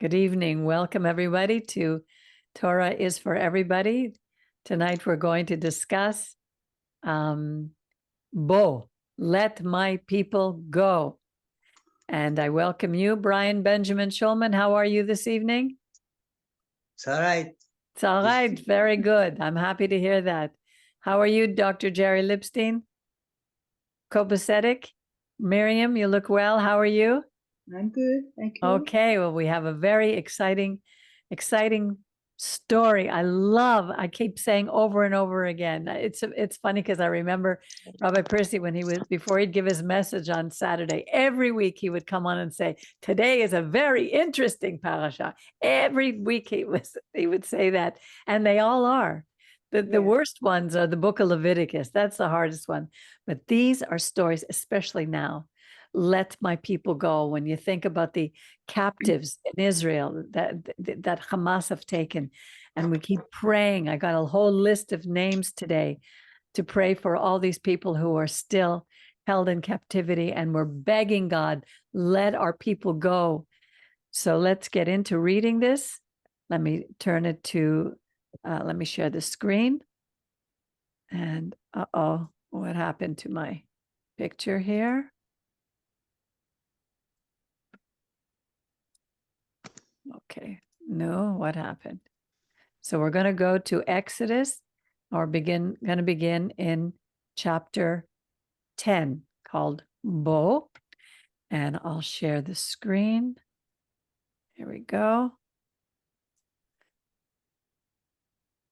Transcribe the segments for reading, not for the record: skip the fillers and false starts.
Good evening. Welcome, everybody, to Torah is for Everybody. Tonight, we're going to discuss Bo, let my people go. And I welcome you, Brian Benjamin Schulman. How are you this evening? It's all right. It's all right. Very good. I'm happy to hear that. How are you, Dr. Jerry Lipstein? Copacetic? Miriam, you look well. How are you? I'm good, thank you. Okay, well, we have a very exciting story. I keep saying over and over again. It's funny because I remember Rabbi Percy when before he'd give his message on Saturday, every week he would come on and say, today is a very interesting parasha. Every week he would say that, and they all are. The worst ones are the book of Leviticus. That's the hardest one. But these are stories, especially now. Let my people go. When you think about the captives in Israel that Hamas have taken, and we keep praying. I got a whole list of names today to pray for all these people who are still held in captivity, and we're begging God, let our people go. So let's get into reading this. Let me turn it to, let me share the screen. And what happened to my picture here? Okay, no, what happened? So we're going to go to Exodus, or going to begin in chapter 10 called Bo, and I'll share the screen. Here we go.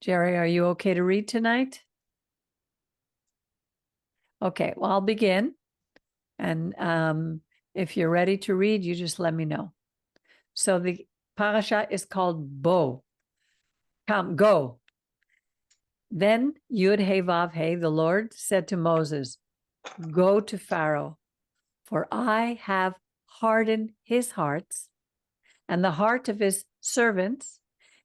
Jerry, are you okay to read tonight? Okay, well, I'll begin. And if you're ready to read, you just let me know. So the parasha is called Bo. Come, go. Then Yud He Vav He, the Lord said to Moses, go to Pharaoh, for I have hardened his hearts and the heart of his servants,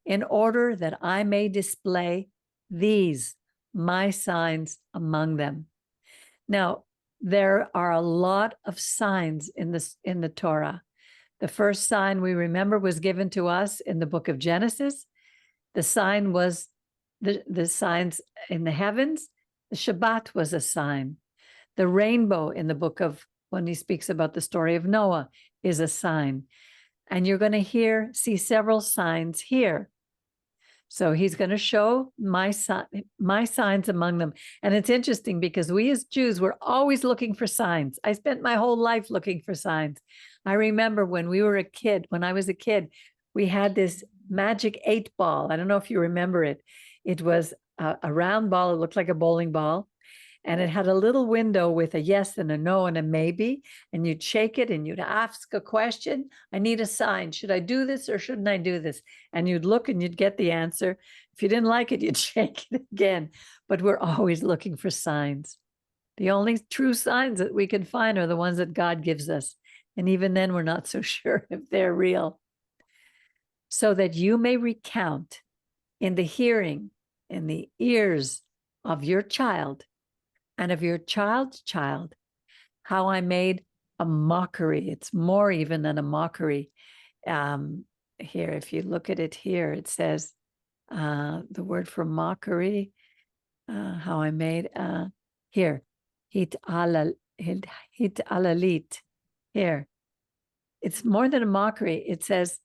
in order that I may display these, my signs among them. Now, there are a lot of signs in the Torah. The first sign we remember was given to us in the book of Genesis. The sign was the signs in the heavens. The Shabbat was a sign. The rainbow in the book of, when he speaks about the story of Noah, is a sign. And you're going to see several signs here. So he's going to show my signs among them. And it's interesting because we as Jews, we're always looking for signs. I spent my whole life looking for signs. I remember when I was a kid, we had this magic 8-ball. I don't know if you remember it. It was a round ball. It looked like a bowling ball. And it had a little window with a yes and a no and a maybe. And you'd shake it and you'd ask a question. I need a sign. Should I do this or shouldn't I do this? And you'd look and you'd get the answer. If you didn't like it, you'd shake it again. But we're always looking for signs. The only true signs that we can find are the ones that God gives us. And even then, we're not so sure if they're real. So that you may recount in the hearing, in the ears of your child, and of your child's child, how I made a mockery. It's more even than a mockery. Here, if you look at it here, it says the word for mockery, how I made, here, hit alalit. Here, it's more than a mockery. It says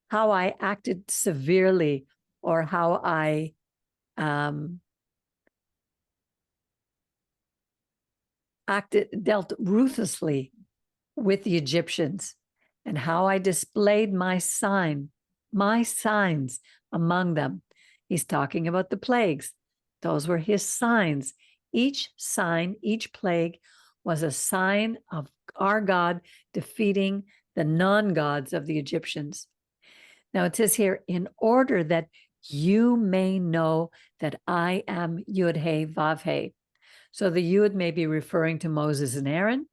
how I acted severely, or how I dealt ruthlessly with the Egyptians, and how I displayed my signs among them. He's talking about the plagues. Those were his signs. Each sign, each plague was a sign of our God defeating the non-gods of the Egyptians. Now it says here, in order that you may know that I am Yud He Vav He. So the Yud may be referring to Moses and Aaron.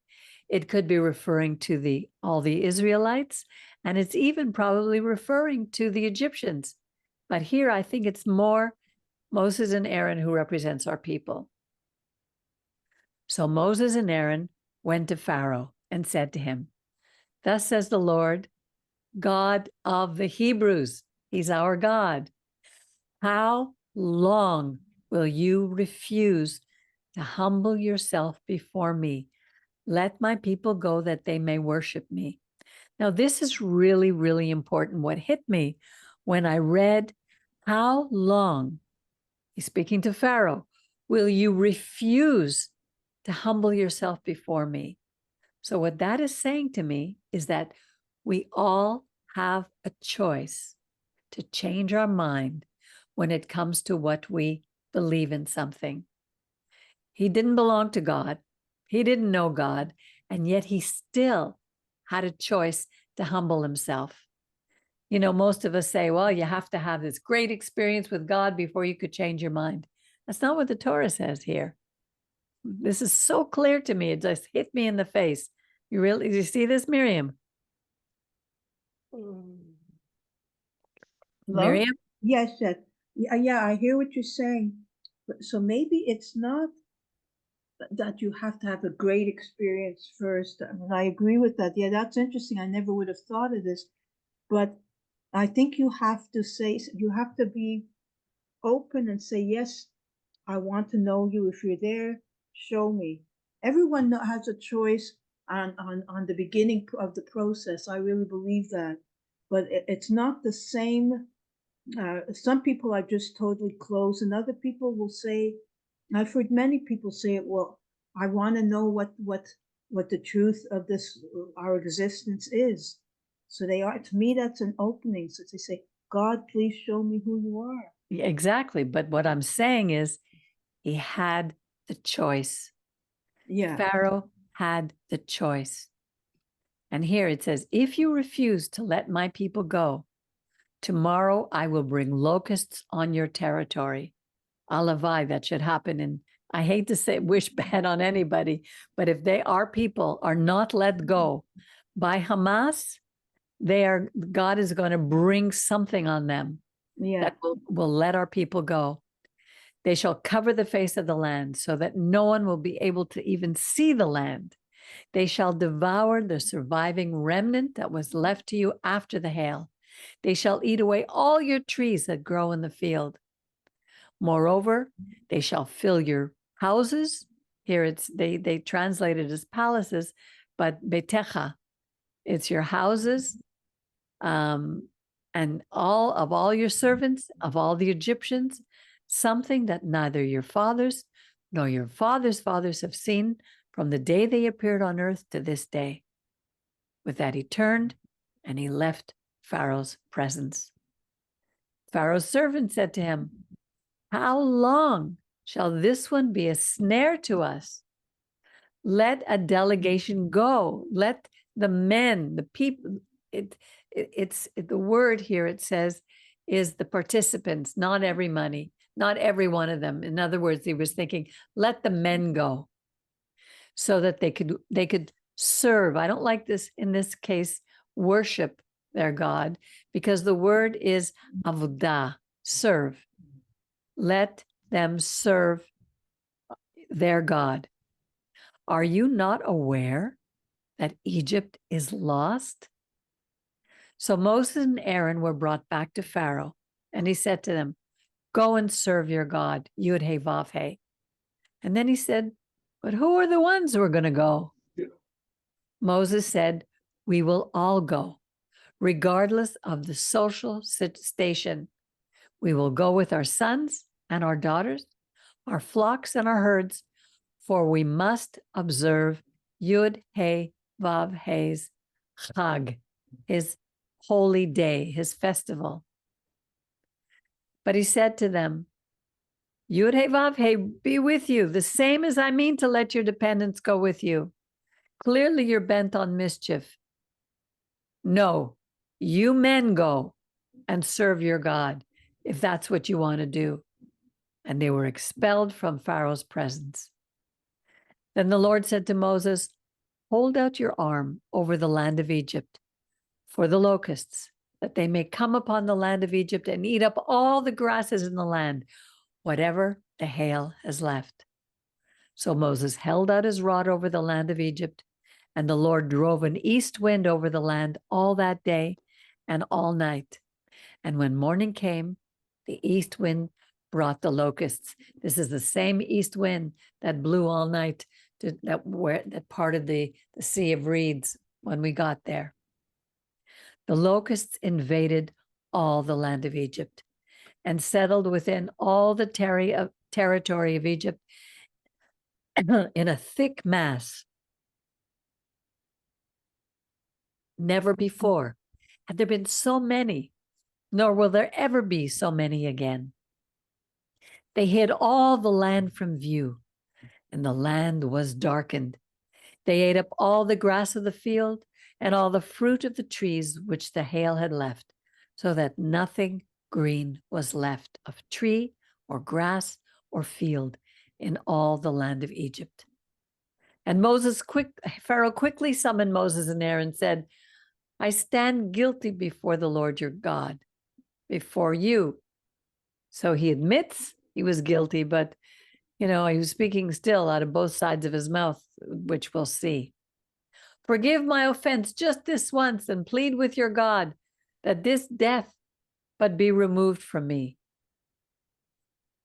It could be referring to all the Israelites, and it's even probably referring to the Egyptians. But here I think it's more Moses and Aaron who represents our people. So Moses and Aaron went to Pharaoh and said to him, thus says the Lord, God of the Hebrews. He's our God. How long will you refuse to humble yourself before me? Let my people go that they may worship me. Now, this is really, really important. What hit me when I read, how long, he's speaking to Pharaoh, will you refuse to humble yourself before me? So what that is saying to me is that we all have a choice to change our mind when it comes to what we believe in something. He didn't belong to God. He didn't know God, and yet he still had a choice to humble himself. You know, most of us say, well, you have to have this great experience with God before you could change your mind. That's not what the Torah says here. This is so clear to me. It just hit me in the face. You see this, Miriam? Hello? Miriam? Yes, yes. Yeah, I hear what you're saying. So maybe it's not that you have to have a great experience first. I mean, I agree with that. Yeah, that's interesting. I never would have thought of this. But I think you have to be open and say, yes, I want to know you. If you're there, show me. Everyone has a choice on the beginning of the process. I really believe that. But it's not the same. Some people are just totally closed, and other people will say, I've heard many people say, well, I want to know what the truth of this, our existence is. So to me, that's an opening. So they say, God, please show me who you are. Exactly. But what I'm saying is he had the choice. Yeah. Pharaoh had the choice. And here it says, if you refuse to let my people go, tomorrow I will bring locusts on your territory. Alavai, that should happen. And I hate to say wish bad on anybody, but if our people are not let go by Hamas, God is going to bring something on them that will let our people go. They shall cover the face of the land so that no one will be able to even see the land. They shall devour the surviving remnant that was left to you after the hail. They shall eat away all your trees that grow in the field. Moreover, they shall fill your houses. Here they translate it as palaces, but betecha, it's your houses, and all your servants, of all the Egyptians, something that neither your fathers nor your fathers' fathers have seen from the day they appeared on earth to this day. With that, he turned and he left Pharaoh's presence. Pharaoh's servant said to him, how long shall this one be a snare to us? Let a delegation go. Let the men, the people, it's the word here, it says, is the participants, not everybody, not every one of them. In other words, he was thinking, let the men go so that they could serve. I don't like this, in this case, worship their God, because the word is avodah, serve. Let them serve their God. Are you not aware that Egypt is lost? So Moses and Aaron were brought back to Pharaoh, and he said to them, go and serve your God, Yud He Vav He. And then he said, but who are the ones who are going to go? Yeah. Moses said, we will all go, regardless of the social station. We will go with our sons and our daughters, our flocks and our herds, for we must observe Yud He Vav He's Chag, his holy day, his festival. But he said to them, Yud He Vav He be with you, the same as I mean to let your dependents go with you. Clearly you're bent on mischief. No, you men go and serve your God, if that's what you want to do. And they were expelled from Pharaoh's presence. Then the Lord said to Moses, hold out your arm over the land of Egypt for the locusts, that they may come upon the land of Egypt and eat up all the grasses in the land, whatever the hail has left. So Moses held out his rod over the land of Egypt, and the Lord drove an east wind over the land all that day, and all night. And when morning came, the east wind brought the locusts. This is the same east wind that blew all night that parted the Sea of Reeds when we got there. The locusts invaded all the land of Egypt and settled within all the territory of Egypt in a thick mass. Never before had there been so many, nor will there ever be so many again. They hid all the land from view, and the land was darkened. They ate up all the grass of the field and all the fruit of the trees which the hail had left, so that nothing green was left of tree or grass or field in all the land of Egypt. And Pharaoh quickly summoned Moses and Aaron and said, I stand guilty before the Lord your God, before you. So he admits he was guilty, but he was speaking still out of both sides of his mouth, which we'll see. Forgive my offense just this once and plead with your God that this death but be removed from me.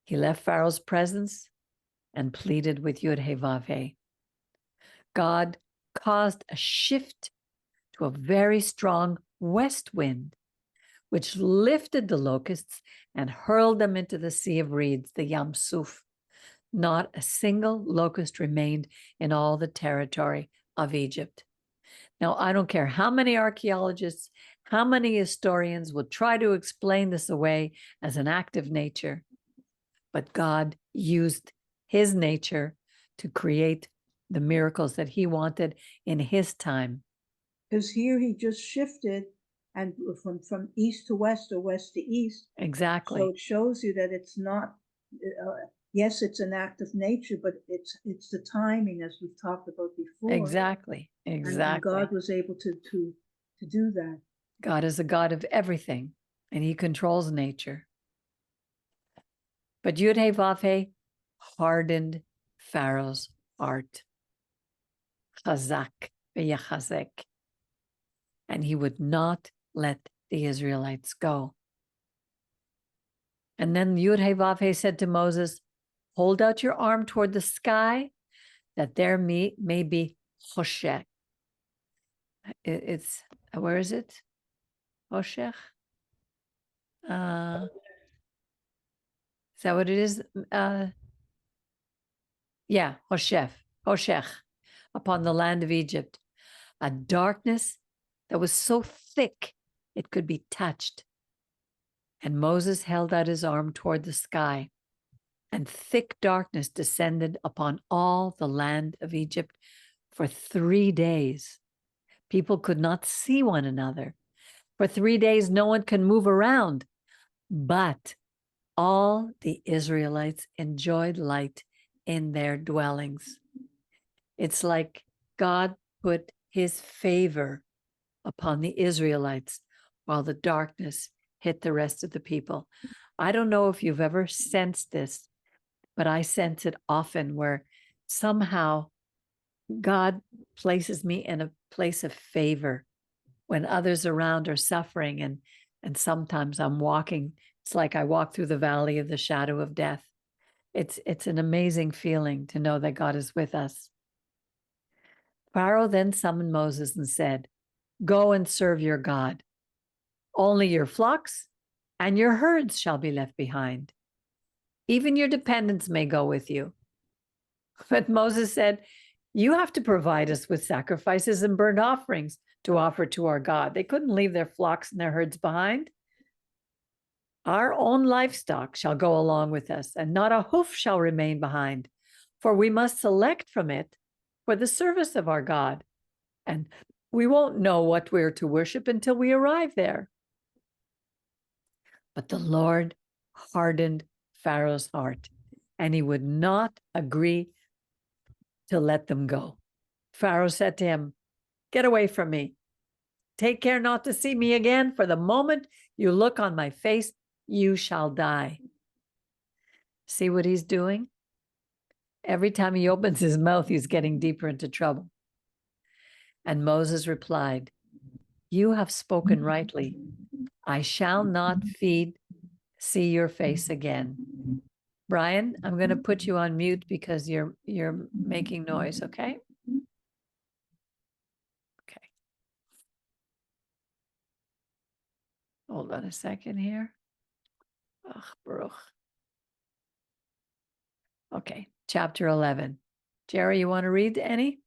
He left Pharaoh's presence and pleaded with Yud-Heh-Vav-Heh. God caused a shift to a very strong west wind, which lifted the locusts and hurled them into the Sea of Reeds, the Yam Suf. Not a single locust remained in all the territory of Egypt. Now, I don't care how many archaeologists, how many historians will try to explain this away as an act of nature, but God used his nature to create the miracles that he wanted in his time. Because here he just shifted and from east to west or west to east. Exactly. So it shows you that it's not, yes, it's an act of nature, but it's the timing, as we've talked about before. Exactly. And Exactly. God was able to do that. God is a God of everything, and he controls nature. But Yud-Heh-Vav-Heh hardened Pharaoh's heart. Chazak v'yachazek. And he would not let the Israelites go. And then Yud-Heh-Vav-Heh said to Moses, hold out your arm toward the sky, that there may be choshech. It's, where is it? Choshech? Is that what it is? Yeah, Hoshech, upon the land of Egypt. A darkness that was so thick it could be touched. And Moses held out his arm toward the sky, and thick darkness descended upon all the land of Egypt for 3 days. People could not see one another. For 3 days, no one can move around. But all the Israelites enjoyed light in their dwellings. It's like God put his favor upon the Israelites while the darkness hit the rest of the people. I don't know if you've ever sensed this, but I sense it often where somehow God places me in a place of favor when others around are suffering, and sometimes I'm walking. It's like I walk through the valley of the shadow of death. It's an amazing feeling to know that God is with us. Pharaoh then summoned Moses and said, go and serve your God. Only your flocks and your herds shall be left behind. Even your dependents may go with you. But Moses said, you have to provide us with sacrifices and burnt offerings to offer to our God. They couldn't leave their flocks and their herds behind. Our own livestock shall go along with us, and not a hoof shall remain behind, for we must select from it for the service of our God. And we won't know what we're to worship until we arrive there. But the Lord hardened Pharaoh's heart, and he would not agree to let them go. Pharaoh said to him, get away from me. Take care not to see me again, for the moment you look on my face, you shall die. See what he's doing? Every time he opens his mouth, he's getting deeper into trouble. And Moses replied, you have spoken rightly. I shall not see your face again. Brian, I'm going to put you on mute because you're making noise, okay? Okay. Hold on a second here. Ach, Baruch. Okay, chapter 11. Jerry, you want to read any?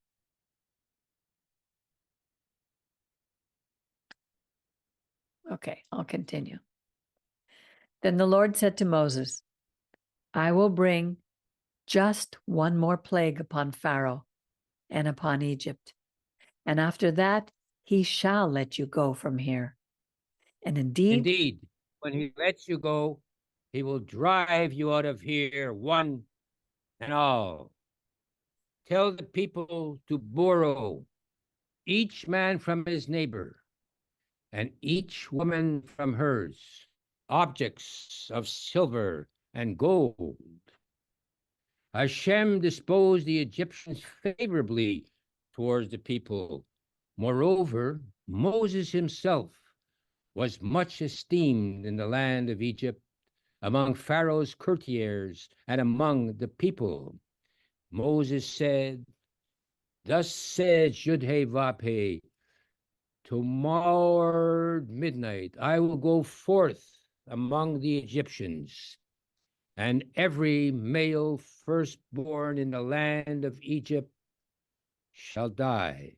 Okay, I'll continue. Then the Lord said to Moses, I will bring just one more plague upon Pharaoh and upon Egypt. And after that, he shall let you go from here. And Indeed, when he lets you go, he will drive you out of here, one and all. Tell the people to borrow, each man from his neighbor, and each woman from hers, objects of silver and gold. Hashem disposed the Egyptians favorably towards the people. Moreover, Moses himself was much esteemed in the land of Egypt, among Pharaoh's courtiers and among the people. Moses said, thus said Yud-Heh-Vav-Heh, tomorrow midnight I will go forth among the Egyptians, and every male firstborn in the land of Egypt shall die.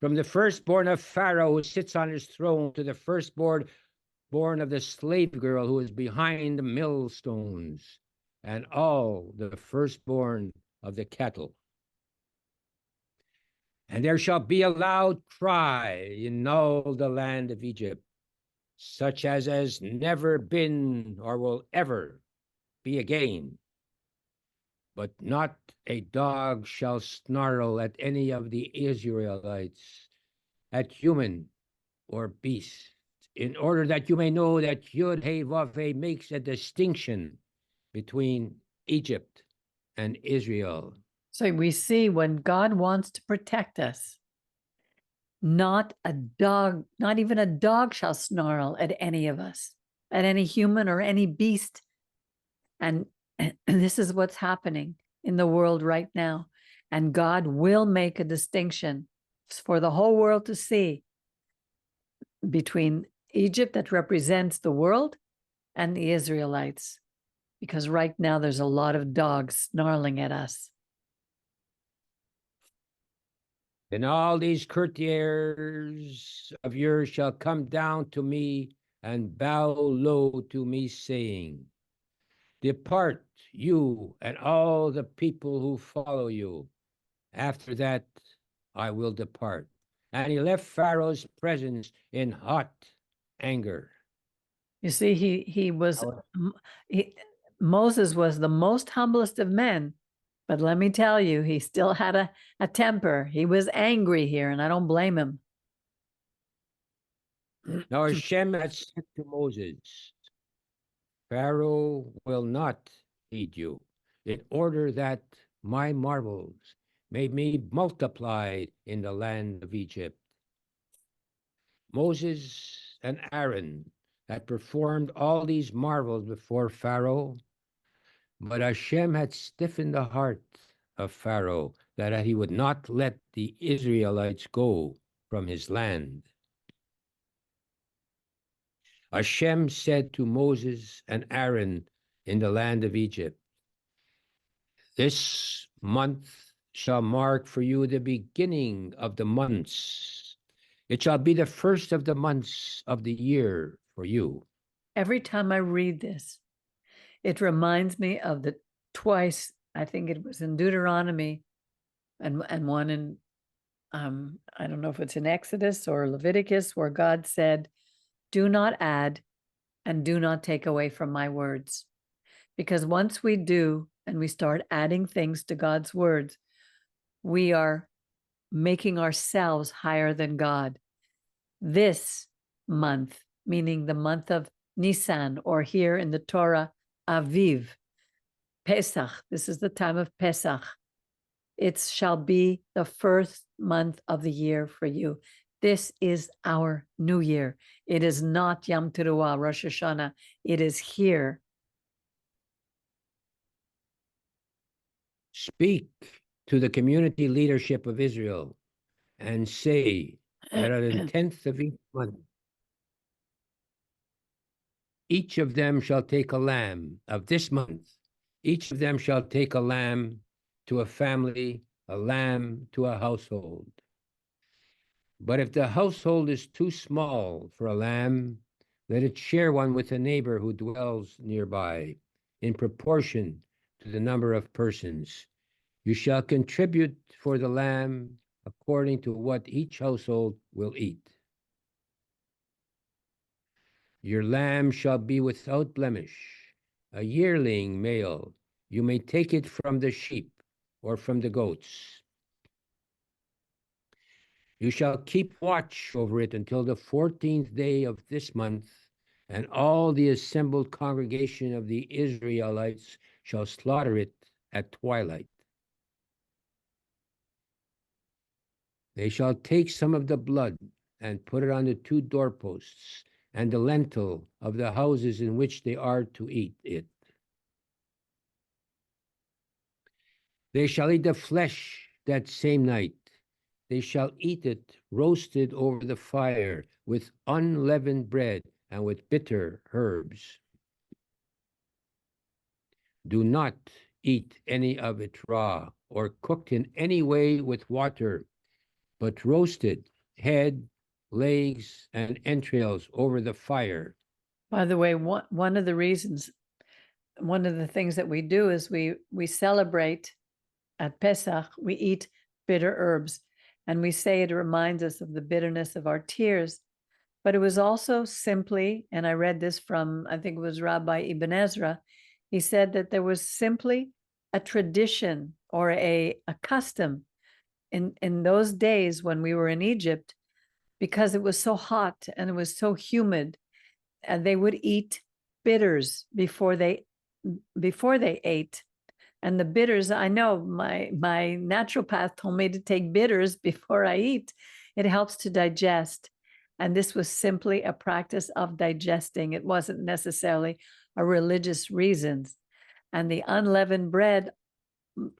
From the firstborn of Pharaoh who sits on his throne to the firstborn of the slave girl who is behind the millstones, and all the firstborn of the cattle. And there shall be a loud cry in all the land of Egypt, such as has never been or will ever be again. But not a dog shall snarl at any of the Israelites, at human or beast, in order that you may know that Yud-Heh-Vav-Heh makes a distinction between Egypt and Israel. So we see when God wants to protect us, not a dog, not even a dog shall snarl at any of us, at any human or any beast. And this is what's happening in the world right now. And God will make a distinction for the whole world to see between Egypt, that represents the world, and the Israelites. Because right now there's a lot of dogs snarling at us. Then all these courtiers of yours shall come down to me and bow low to me, saying, depart, you and all the people who follow you. After that, I will depart. And he left Pharaoh's presence in hot anger. You see, Moses was the most humblest of men, but let me tell you, he still had a temper. He was angry here, and I don't blame him. Now Hashem had said to Moses, Pharaoh will not heed you, in order that my marvels may be multiplied in the land of Egypt. Moses and Aaron had performed all these marvels before Pharaoh, but Hashem had stiffened the heart of Pharaoh, that he would not let the Israelites go from his land. Hashem said to Moses and Aaron in the land of Egypt, this month shall mark for you the beginning of the months. It shall be the first of the months of the year for you. Every time I read this, it reminds me of the twice, I think it was in Deuteronomy and one in, I don't know if it's in Exodus or Leviticus, where God said, do not add and do not take away from my words. Because once we do, and we start adding things to God's words, we are making ourselves higher than God. This month, meaning the month of Nisan, or here in the Torah, Aviv, Pesach, this is the time of Pesach. It shall be the first month of the year for you. This is our new year. It is not Yom Teruah, Rosh Hashanah. It is here. Speak to the community leadership of Israel and say that on the 10th of each month, each of them shall take a lamb of this month. Each of them shall take a lamb to a family, a lamb to a household. But if the household is too small for a lamb, let it share one with a neighbor who dwells nearby, in proportion to the number of persons. You shall contribute for the lamb according to what each household will eat. Your lamb shall be without blemish, a yearling male. You may take it from the sheep or from the goats. You shall keep watch over it until the 14th day of this month, and all the assembled congregation of the Israelites shall slaughter it at twilight. They shall take some of the blood and put it on the 2 doorposts and the lintel of the houses in which they are to eat it. They shall eat the flesh that same night. They shall eat it roasted over the fire with unleavened bread and with bitter herbs. Do not eat any of it raw or cooked in any way with water, but roasted, head, legs, and entrails over the fire. By the way, one of the things that we do is we celebrate at Pesach, we eat bitter herbs, and we say it reminds us of the bitterness of our tears. But it was also simply, and I read this from, I think it was Rabbi Ibn Ezra, he said that there was simply a tradition or a custom in those days when we were in Egypt, because it was so hot and it was so humid, and they would eat bitters before they ate. And the bitters, I know my naturopath told me to take bitters before I eat. It helps to digest. And this was simply a practice of digesting. It wasn't necessarily a religious reasons. And the unleavened bread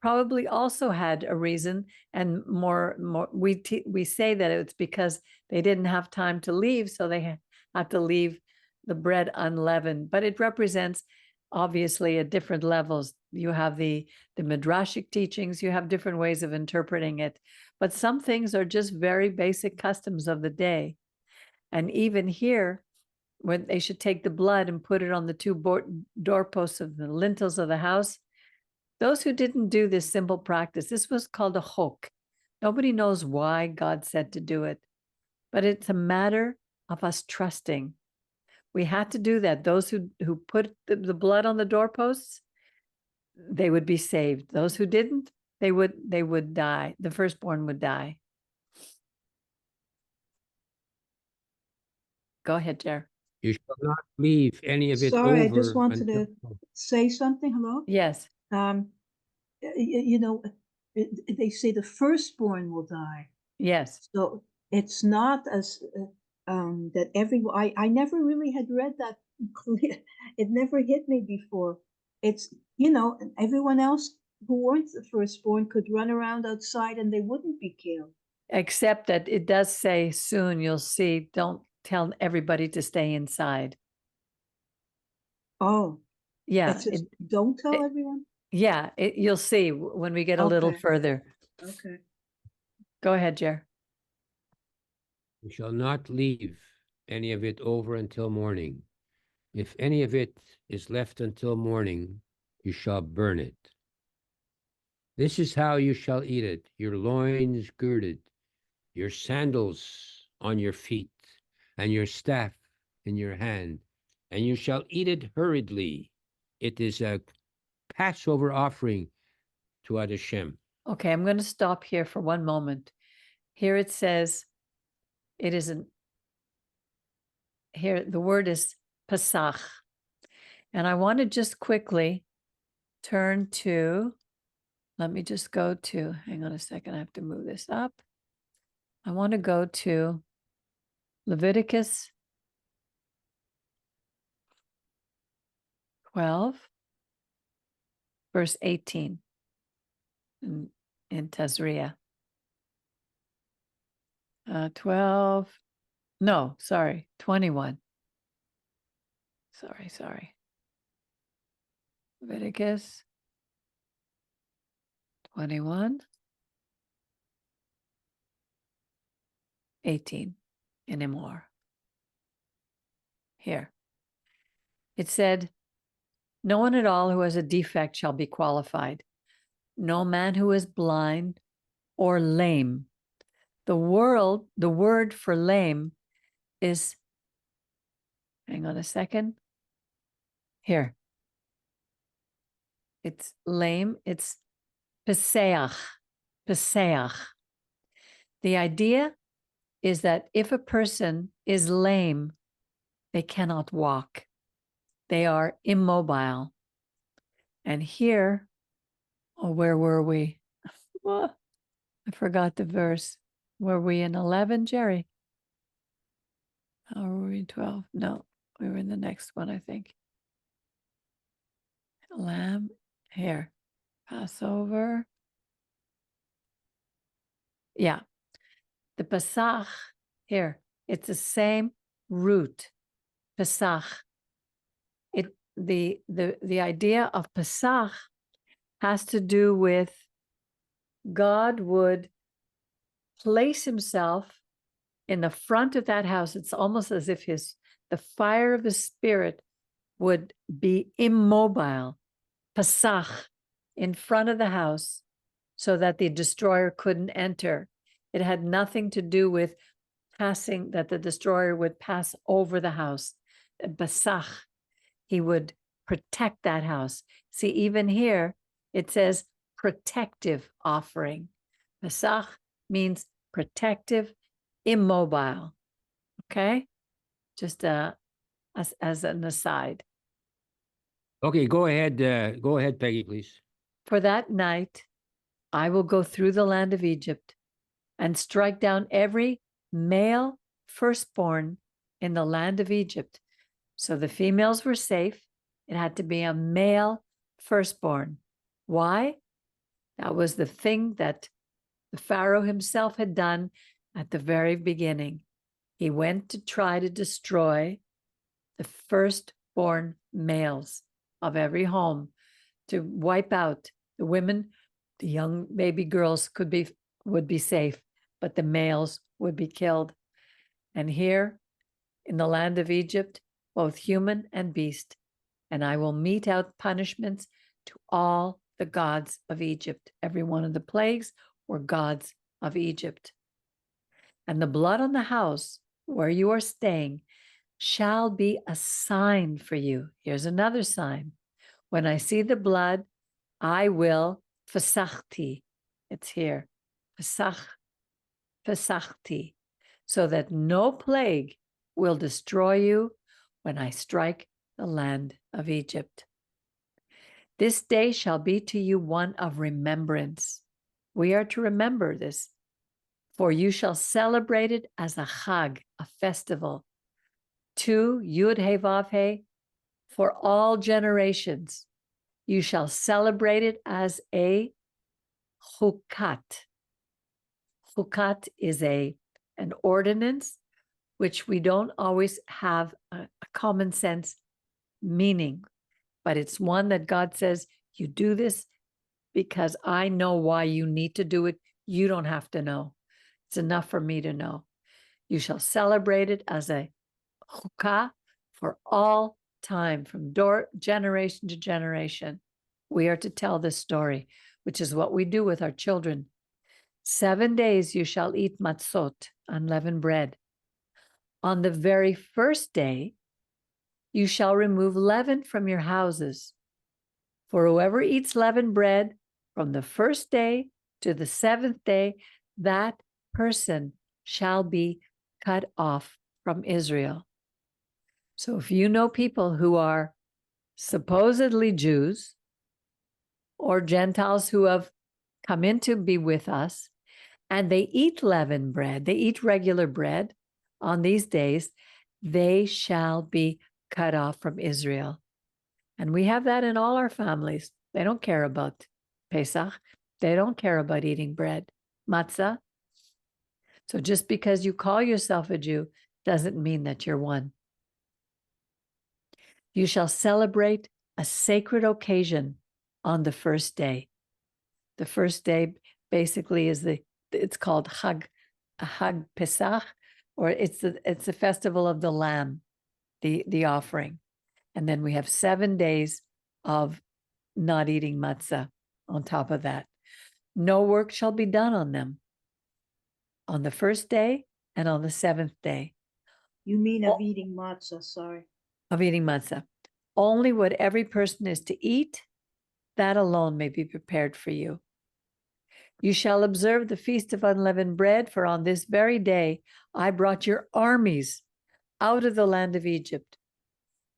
probably also had a reason, and more we say that it's because they didn't have time to leave, so they had to leave the bread unleavened. But it represents obviously at different levels. You have the midrashic teachings, you have different ways of interpreting it, but some things are just very basic customs of the day. And even here, when they should take the blood and put it on the 2 doorposts of the lintels of the house, those who didn't do this simple practice, this was called a chok. Nobody knows why God said to do it, but it's a matter of us trusting. We had to do that. Those who put the blood on the doorposts, they would be saved. Those who didn't, they would die. The firstborn would die. Go ahead, Jer. You shall not leave any of it Sorry, I over just wanted until... to say something. Hello? Yes. You know, they say the firstborn will die. Yes. So it's not as that I never really had read that clear. It never hit me before. It's, you know, everyone else who weren't the firstborn could run around outside and they wouldn't be killed. Except that it does say soon, you'll see, don't tell everybody to stay inside. Oh, Yeah. Don't tell everyone? Yeah, you'll see when we get a little Okay. further. Okay. Go ahead, Jer. You shall not leave any of it over until morning. If any of it is left until morning, you shall burn it. This is how you shall eat it: your loins girded, your sandals on your feet, and your staff in your hand, and you shall eat it hurriedly. It is a Passover offering to Ad Hashem. Okay, I'm going to stop here for one moment. Here it says, it isn't, here the word is Pesach. And I want to just quickly turn to, let me just go to, hang on a second, I have to move this up. I want to go to Leviticus 12, verse 18 in Tazria. 12, no, sorry, 21. Sorry. Leviticus 21, 18 anymore. Here. It said, no one at all who has a defect shall be qualified. No man who is blind or lame. The word for lame is, hang on a second. Here. It's lame. It's peseach. Peseach. The idea is that if a person is lame, they cannot walk. They are immobile. And here, oh, where were we? Oh, I forgot the verse. Were we in 11, Jerry? Or were we in 12? No, we were in the next one, I think. Lamb, here. Passover. Yeah. The Pesach, here. It's the same root. Pesach. The idea of Pesach has to do with God would place himself in the front of that house. It's almost as if the fire of his spirit would be immobile, Pesach, in front of the house so that the destroyer couldn't enter. It had nothing to do with passing, that the destroyer would pass over the house. Pesach, he would protect that house. See, even here, it says protective offering. Pesach means protective, immobile. Okay? Just as an aside. Okay, go ahead. Go ahead, Peggy, please. For that night, I will go through the land of Egypt and strike down every male firstborn in the land of Egypt. So the females were safe. It had to be a male firstborn. Why? That was the thing that the Pharaoh himself had done at the very beginning. He went to try to destroy the firstborn males of every home, to wipe out the women. The young baby girls would be safe, but the males would be killed. And here in the land of Egypt, both human and beast, and I will mete out punishments to all the gods of Egypt. Every one of the plagues were gods of Egypt. And the blood on the house where you are staying shall be a sign for you. Here's another sign. When I see the blood, I will fesachti. It's here. Fesachti. So that no plague will destroy you when I strike the land of Egypt. This day shall be to you one of remembrance. We are to remember this, for you shall celebrate it as a chag, a festival, to Yud He Vav He, for all generations. You shall celebrate it as a chukat. Chukat is an ordinance which we don't always have a common sense meaning, but it's one that God says, you do this because I know why you need to do it. You don't have to know. It's enough for me to know. You shall celebrate it as a chukah for all time, from generation to generation. We are to tell this story, which is what we do with our children. 7 days you shall eat matzot, unleavened bread. On the very first day, you shall remove leaven from your houses. For whoever eats leavened bread from the first day to the 7th day, that person shall be cut off from Israel. So if you know people who are supposedly Jews or Gentiles who have come in to be with us, and they eat leavened bread, they eat regular bread on these days, they shall be cut off from Israel. And we have that in all our families. They don't care about Pesach. They don't care about eating bread, matzah. So just because you call yourself a Jew doesn't mean that you're one. You shall celebrate a sacred occasion on the first day. The first day basically is it's called Hag Pesach, or it's the festival of the Lamb, the offering. And then we have 7 days of not eating matzah on top of that. No work shall be done on them on the first day and on the 7th day You mean of eating matzah, sorry. of eating matzah. Only what every person is to eat, that alone may be prepared for you. You shall observe the feast of unleavened bread, for on this very day I brought your armies out of the land of Egypt.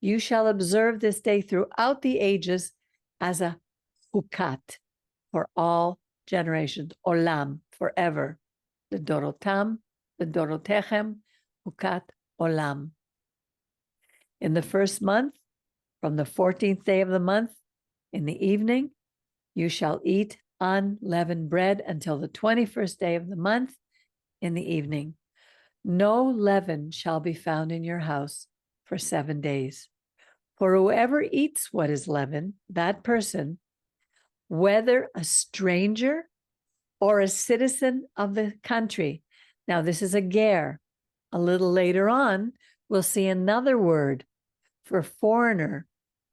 You shall observe this day throughout the ages as a hukat for all generations, olam, forever. The dorotam, the dorotechem, hukat, olam. In the first month, from the 14th day of the month, in the evening, you shall eat unleavened bread until the 21st day of the month in the evening. No leaven shall be found in your house for 7 days. For whoever eats what is leavened, that person, whether a stranger or a citizen of the country. Now, this is a ger. A little later on, we'll see another word for foreigner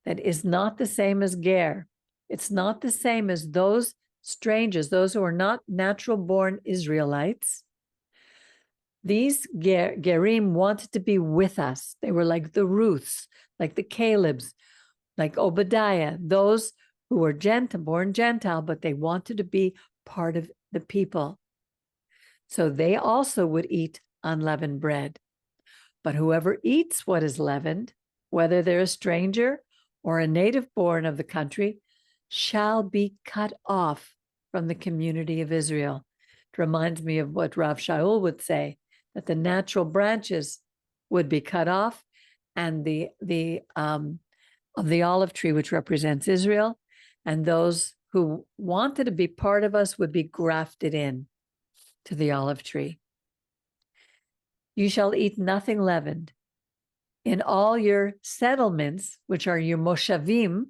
that is not the same as ger. It's not the same as those strangers, those who are not natural-born Israelites. These gerim wanted to be with us. They were like the Ruths, like the Calebs, like Obadiah, those who were born Gentile, but they wanted to be part of the people. So they also would eat unleavened bread. But whoever eats what is leavened, whether they're a stranger or a native born of the country, shall be cut off from the community of Israel. It reminds me of what Rav Shaul would say, that the natural branches would be cut off, and the of the olive tree, which represents Israel, and those who wanted to be part of us would be grafted in to the olive tree. You shall eat nothing leavened. In all your settlements, which are your moshavim,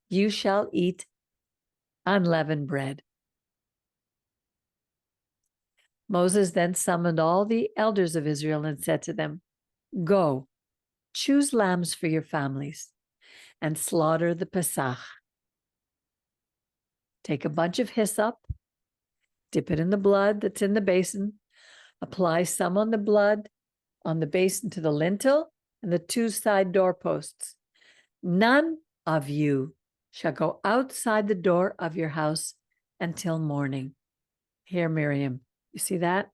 you shall eat unleavened bread. Moses then summoned all the elders of Israel and said to them, go, choose lambs for your families and slaughter the Pesach. Take a bunch of hyssop, dip it in the blood that's in the basin, apply some on the blood on the basin to the lintel and the 2 side doorposts. None of you shall go outside the door of your house until morning. Here, Miriam, you see that?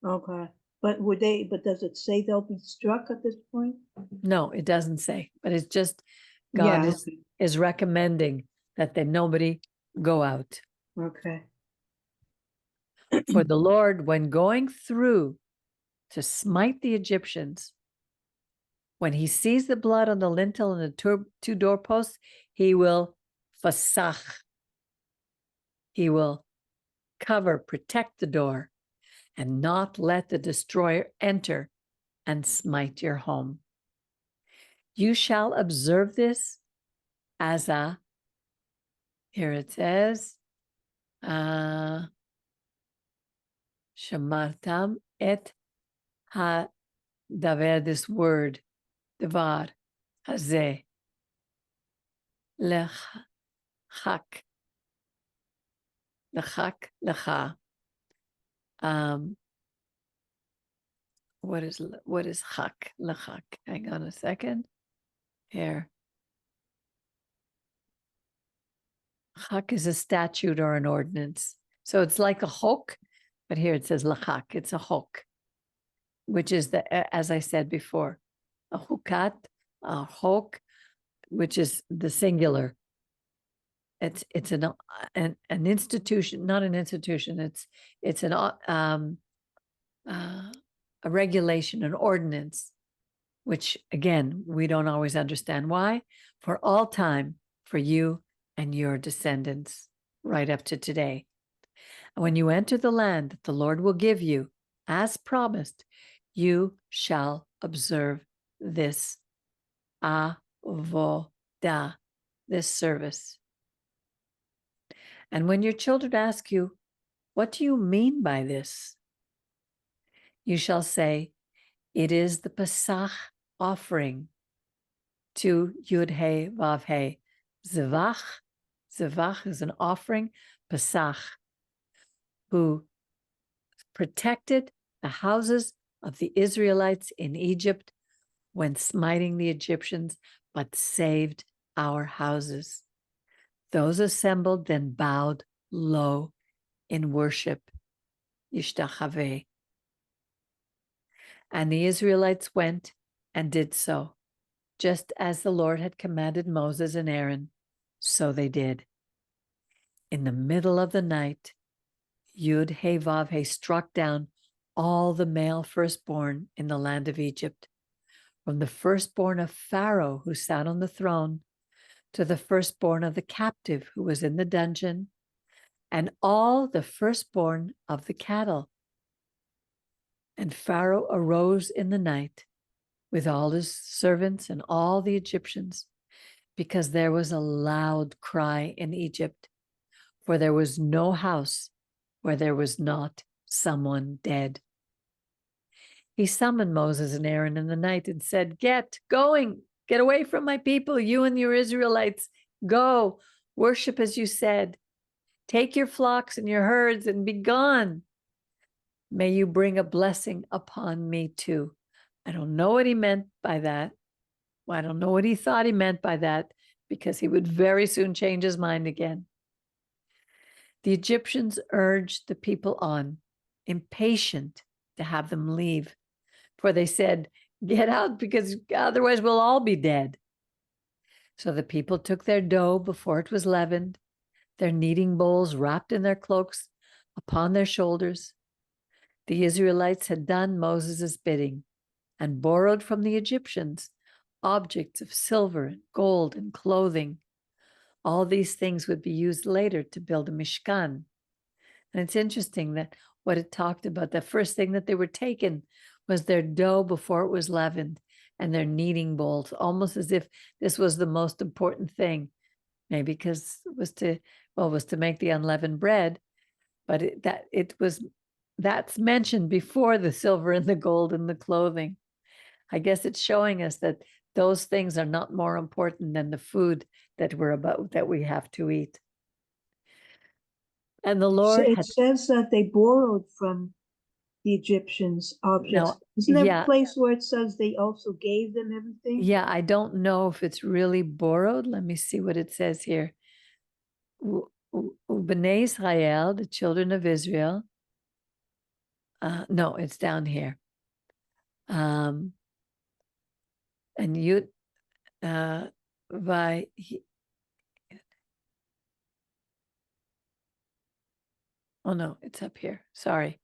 Okay. But does it say they'll be struck at this point? No, it doesn't say, but it's just God Yeah, is recommending that nobody go out. okay. For the Lord, when going through to smite the Egyptians, when he sees the blood on the lintel and the 2 doorposts, he will fasach. He will cover, protect the door, and not let the destroyer enter and smite your home. You shall observe this as a, here it says, Shamartam et ha-daver, this word, devar, hazeh, lechak, lecha. What is chak, lechak? Hang on a second. Here. Chak is a statute or an ordinance. So it's like a chok, but here it says lachak. It's a chok, which is as I said before, a chukat, a chok, which is the singular. It's an institution, not an institution. It's a a regulation, an ordinance, which again, we don't always understand why, for all time, for you and your descendants, right up to today. And when you enter the land that the Lord will give you, as promised, you shall observe this avodah, this service. And when your children ask you, what do you mean by this? You shall say, it is the Pesach offering to Yud He Vav He. Zevach, Zevach is an offering, Pesach, who protected the houses of the Israelites in Egypt when smiting the Egyptians, but saved our houses. Those assembled then bowed low in worship, Yishtachaveh. And the Israelites went and did so, just as the Lord had commanded Moses and Aaron, so they did. In the middle of the night, Yud He Vav He struck down all the male firstborn in the land of Egypt, from the firstborn of Pharaoh who sat on the throne, to the firstborn of the captive who was in the dungeon, and all the firstborn of the cattle. And Pharaoh arose in the night with all his servants and all the Egyptians, because there was a loud cry in Egypt, for there was no house where there was not someone dead. He summoned Moses and Aaron in the night and said, get away from my people, you and your Israelites. Go, worship as you said. Take your flocks and your herds and be gone. May you bring a blessing upon me too. I don't know what he meant by that. I don't know what he thought he meant by that, because he would very soon change his mind again. The Egyptians urged the people on, impatient to have them leave, for they said, get out, because otherwise we'll all be dead. So the people took their dough before it was leavened, their kneading bowls wrapped in their cloaks upon their shoulders. The Israelites had done Moses' bidding and borrowed from the Egyptians objects of silver and gold and clothing. All these things would be used later to build a Mishkan. And it's interesting that what it talked about, the first thing that they were taken was their dough before it was leavened and their kneading bowls, almost as if this was the most important thing. Maybe because it was to make the unleavened bread, but that's mentioned before the silver and the gold and the clothing. I guess it's showing us that those things are not more important than the food that we have to eat. And the Lord It says that they borrowed from the Egyptians objects. No, Isn't there yeah. a place where it says they also gave them everything? Yeah, I don't know if it's really borrowed. Let me see what it says here. B'nai Israel, the children of Israel. No, it's down here. And you, by oh no, it's up here. Sorry.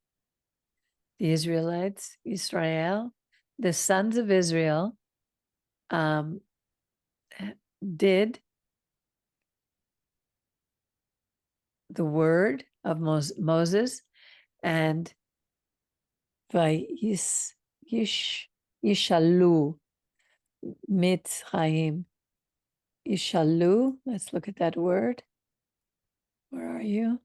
The Israelites, Israel, the sons of Israel, did the word of Moses, and by Yishalu Mitzrayim. Yishalu, let's look at that word. Where are you?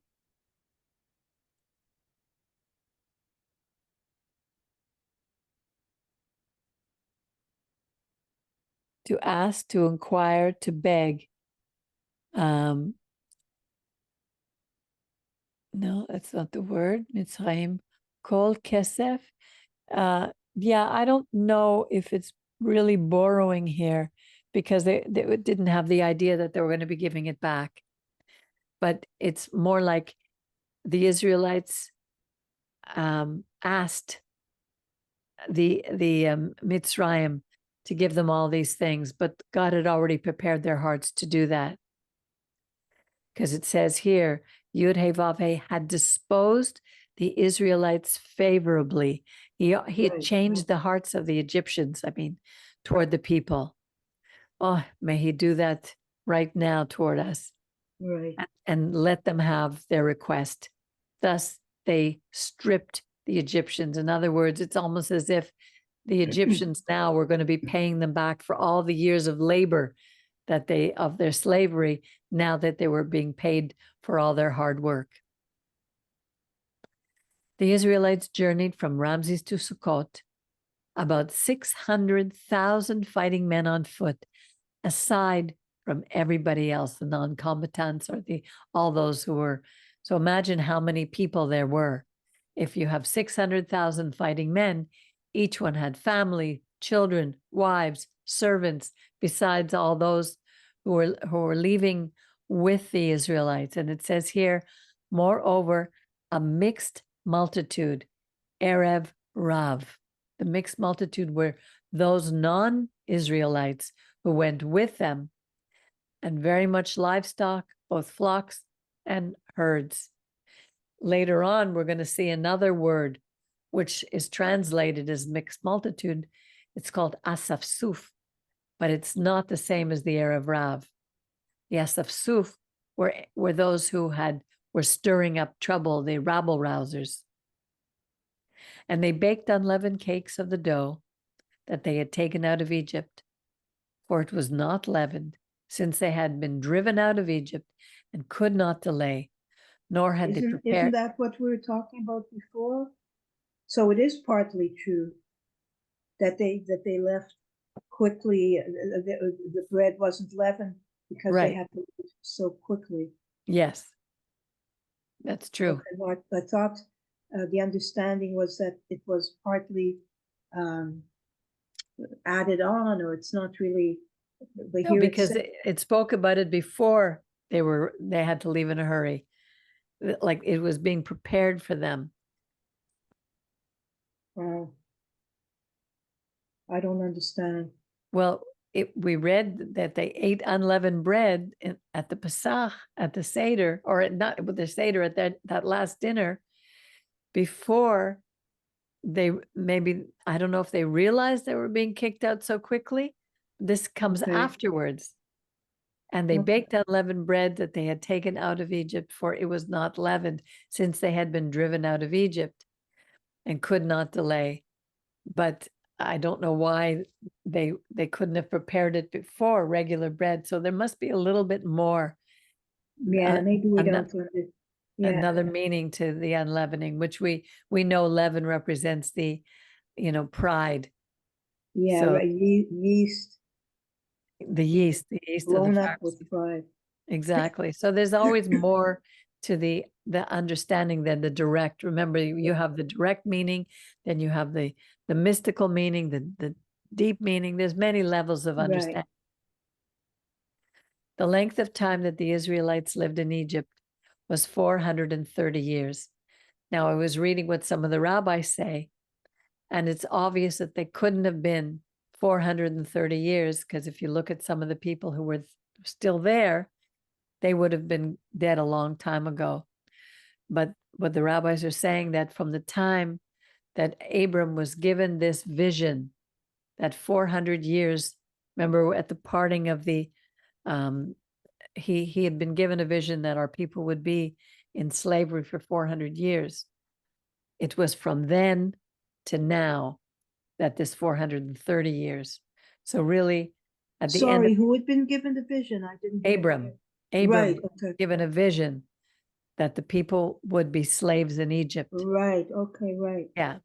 To ask, to inquire, to beg. No, that's not the word. Mitzrayim, kol kesef. Yeah, I don't know if it's really borrowing here, because they didn't have the idea that they were going to be giving it back. But it's more like the Israelites asked the Mitzrayim to give them all these things, but God had already prepared their hearts to do that. Because it says here, Yud He Vav He had disposed the Israelites favorably, He had Right, changed the hearts of the Egyptians, I mean, toward the people. Oh, may he do that right now toward us right. and let them have their request. Thus, they stripped the Egyptians. In other words, it's almost as if the Egyptians now were going to be paying them back for all the years of labor that they, of their slavery, now that they were being paid for all their hard work. The Israelites journeyed from Ramses to Sukkot, about 600,000 fighting men on foot, aside from everybody else, the non-combatants or all those who were. So imagine how many people there were. If you have 600,000 fighting men, each one had family, children, wives, servants, besides all those who were leaving with the Israelites. And it says here, moreover, a mixed multitude, Erev Rav. The mixed multitude were those non-Israelites who went with them, and very much livestock, both flocks and herds. Later on, we're going to see another word, which is translated as mixed multitude. It's called asafsuf, but it's not the same as the Erev Rav. The asafsuf were those who were stirring up trouble, the rabble rousers. And they baked unleavened cakes of the dough that they had taken out of Egypt, for it was not leavened, since they had been driven out of Egypt and could not delay, nor had they Isn't prepared. that what we were talking about before? So it is partly true that they left quickly. The bread wasn't leavened because Right. they had to leave so quickly. Yes, that's true. Okay, what I thought the understanding was that it was partly added on, or it's not really. But No, here because it spoke about it before they had to leave in a hurry, like it was being prepared for them. I don't understand. Well, we read that they ate unleavened bread at the Pesach, at the Seder, or not with the Seder, at that last dinner, before they maybe, I don't know if they realized they were being kicked out so quickly. This comes Okay. afterwards. And they Okay. baked unleavened bread that they had taken out of Egypt, for it was not leavened, since they had been driven out of Egypt and could not delay. But I don't know why they couldn't have prepared it before regular bread. So there must be a little bit more. Yeah, maybe we ano- don't. Yeah, Another meaning to the unleavening, which we know leaven represents the, pride. yeah, So right. Yeast the yeast of the blown up Pharisees. with pride. Exactly. So there's always more to the understanding than the direct. Remember, you have the direct meaning, then you have the mystical meaning, the deep meaning. There's many levels of Right. understanding. The length of time that the Israelites lived in Egypt was 430 years. Now, I was reading what some of the rabbis say, and it's obvious that they couldn't have been 430 years, because if you look at some of the people who were still there, they would have been dead a long time ago. But what the rabbis are saying, that from the time that Abram was given this vision, that 400 years, remember at the parting of the, he had been given a vision that our people would be in slavery for 400 years. It was from then to now that this 430 years. So really, at the Sorry, end who had been given the vision? I didn't hear Abram, you. Right. Abram Okay. given a vision that the people would be slaves in Egypt. Right. Okay. Right. Yeah.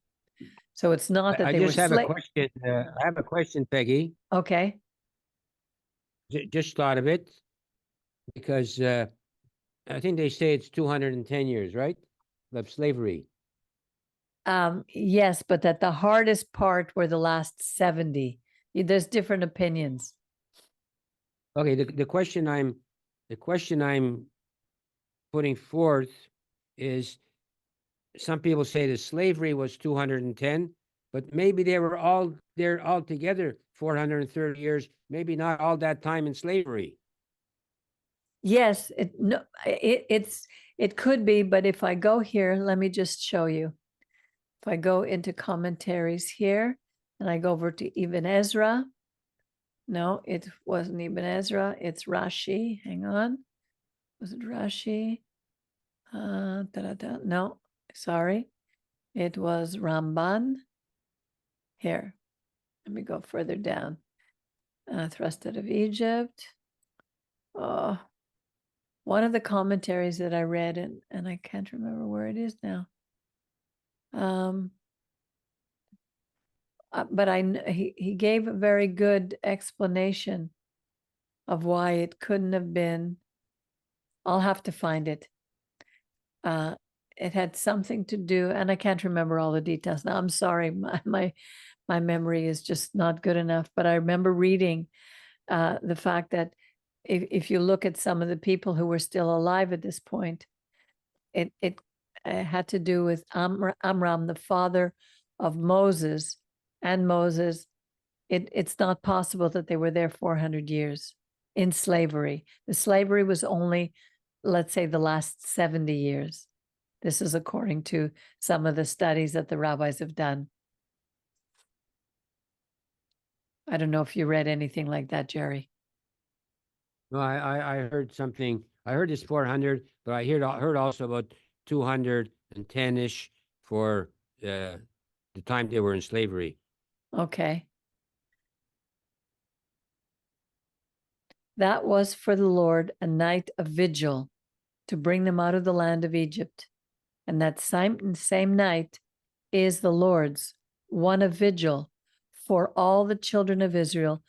So it's not that I they were just have a slaves. question. I have a question, Peggy. Okay. Just thought of it because I think they say it's 210 years, right? Of slavery. Yes, but that the hardest part were the last 70. There's different opinions. Okay, the question I'm putting forth is, some people say the slavery was 210, but maybe they were all there all together 430 years, maybe not all that time in slavery. Yes, it could be, but if I go here, let me just show you. If I go into commentaries here and I go over to Ibn Ezra, no, it wasn't Ibn Ezra, it's Rashi. Hang on. Was it Rashi? No, sorry. It was Ramban. Here, let me go further down. Thrust out of Egypt. Oh, one of the commentaries that I read, and I can't remember where it is now. But he gave a very good explanation of why it couldn't have been. I'll have to find it. It had something to do, and I can't remember all the details now. I'm sorry, my memory is just not good enough. But I remember reading the fact that if you look at some of the people who were still alive at this point, it had to do with Amram, the father of Moses, and Moses. It's not possible that they were there 400 years in slavery. The slavery was only, let's say, the last 70 years. This is according to some of the studies that the rabbis have done. I don't know if you read anything like that, Jerry. No, I heard something. I heard it's 400, but I heard also about 210-ish for the time they were in slavery. Okay. That was for the Lord a night of vigil to bring them out of the land of Egypt. And that same night is the Lord's, one of vigil for all the children of Israel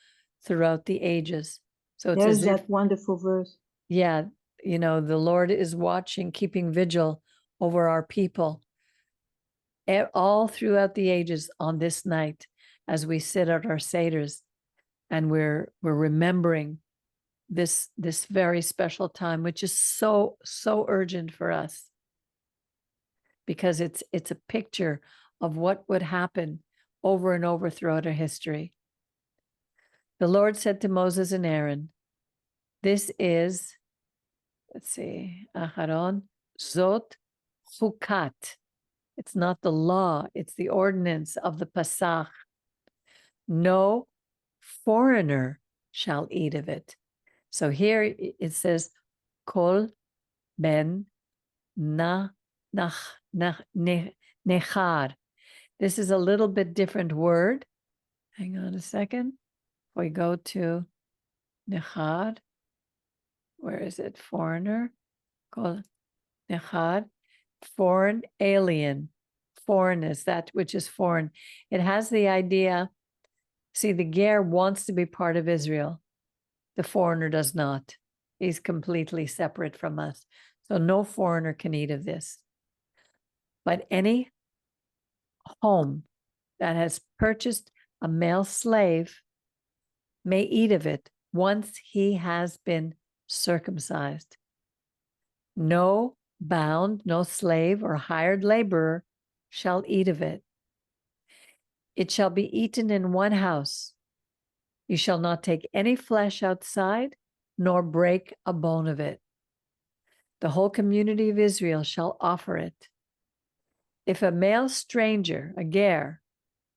throughout the ages. So it's There's as if, that wonderful verse. yeah, you know, the Lord is watching, keeping vigil over our people all throughout the ages on this night as we sit at our seders and we're remembering this very special time, which is so urgent for us, because it's a picture of what would happen over and over throughout our history. The Lord said to Moses and Aaron, this is, let's see, Aharon, Zot Chukat. It's not the law, it's the ordinance of the Pasach. No foreigner shall eat of it. So here it says, Kol ben nechar. This is a little bit different word. Hang on a second. We go to nechar. Where is it? Foreigner. Kol nechar. Foreign, alien. Foreign is that which is foreign. It has the idea. See, the ger wants to be part of Israel. The foreigner does not. He's completely separate from us. So no foreigner can eat of this. But any home that has purchased a male slave may eat of it once he has been circumcised. No bound, no slave or hired laborer shall eat of it. It shall be eaten in one house. You shall not take any flesh outside, nor break a bone of it. The whole community of Israel shall offer it. If a male stranger, a ger,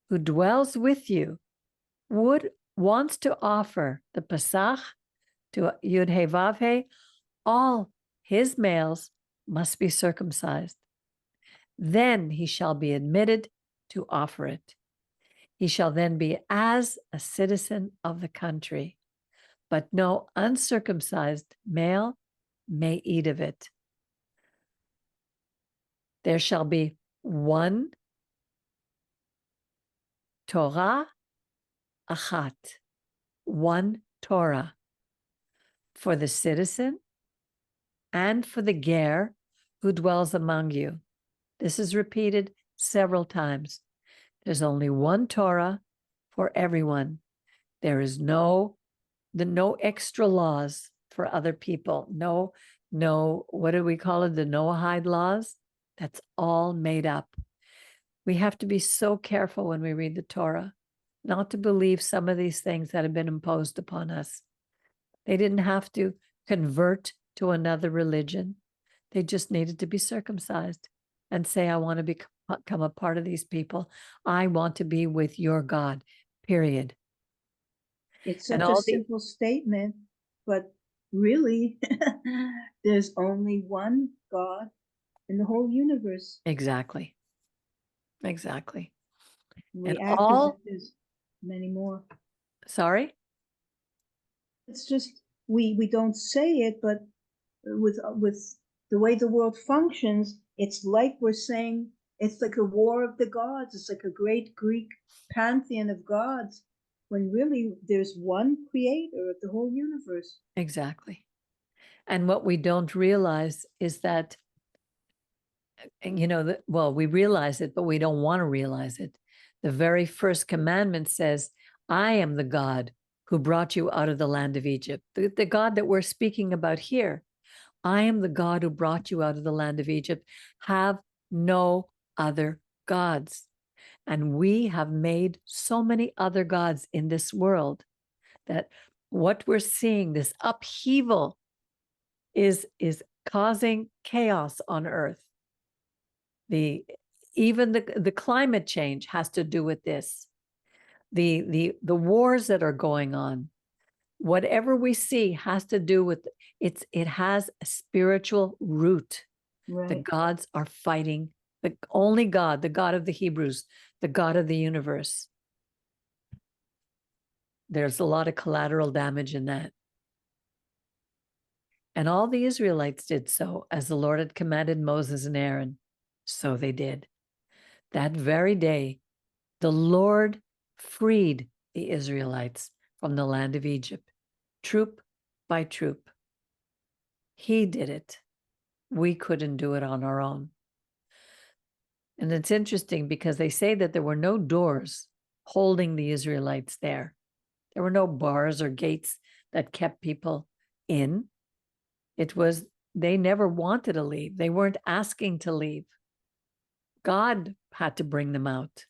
who dwells with you, wants to offer the Pasach to Yud He Vav He, all his males must be circumcised. Then he shall be admitted to offer it. He shall then be as a citizen of the country, but no uncircumcised male may eat of it. There shall be one Torah achat, one Torah for the citizen and for the ger who dwells among you. This is repeated several times. There's only one Torah for everyone. There is no extra laws for other people. No, what do we call it? The Noahide laws? That's all made up. We have to be so careful when we read the Torah, not to believe some of these things that have been imposed upon us. They didn't have to convert to another religion. They just needed to be circumcised and say, I want to become a part of these people. I want to be with your God, period. It's And such a all the- simple statement, but really, there's only one God in the whole universe. Exactly. Exactly. We And act as if there's many more. sorry? It's just we don't say it, but with the way the world functions, it's like we're saying it's like a war of the gods. It's like a great Greek pantheon of gods, when really there's one creator of the whole universe. Exactly. And what we don't realize is that, and well, we realize it, but we don't want to realize it. The very first commandment says, I am the God who brought you out of the land of Egypt. The God that we're speaking about here. I am the God who brought you out of the land of Egypt. Have no other gods. And we have made so many other gods in this world that what we're seeing, this upheaval, is causing chaos on earth. Even the climate change has to do with this. The wars that are going on, whatever we see has to do with it has a spiritual root. Right. The gods are fighting the only God, the God of the Hebrews, the God of the universe. There's a lot of collateral damage in that. And all the Israelites did so as the Lord had commanded Moses and Aaron. So they did. That very day, the Lord freed the Israelites from the land of Egypt, troop by troop. He did it. We couldn't do it on our own. And it's interesting because they say that there were no doors holding the Israelites there. There were no bars or gates that kept people in. They never wanted to leave. They weren't asking to leave. God had to bring them out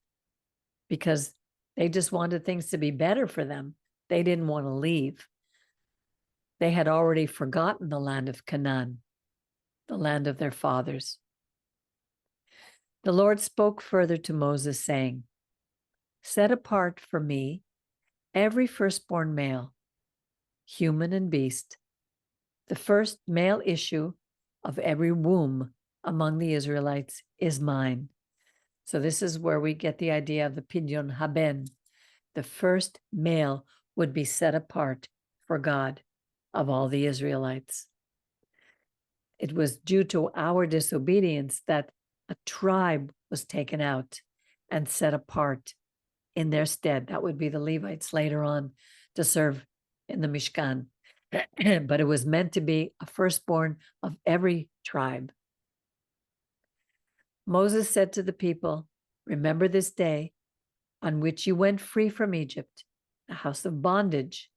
because they just wanted things to be better for them. They didn't want to leave. They had already forgotten the land of Canaan, the land of their fathers. The Lord spoke further to Moses, saying, set apart for me every firstborn male, human and beast, the first male issue of every womb among the Israelites is mine. So this is where we get the idea of the pidyon haben. The first male would be set apart for God of all the Israelites. It was due to our disobedience that a tribe was taken out and set apart in their stead. That would be the Levites later on to serve in the Mishkan. But it was meant to be a firstborn of every tribe. Moses said to the people, remember this day on which you went free from Egypt, the house of bondage.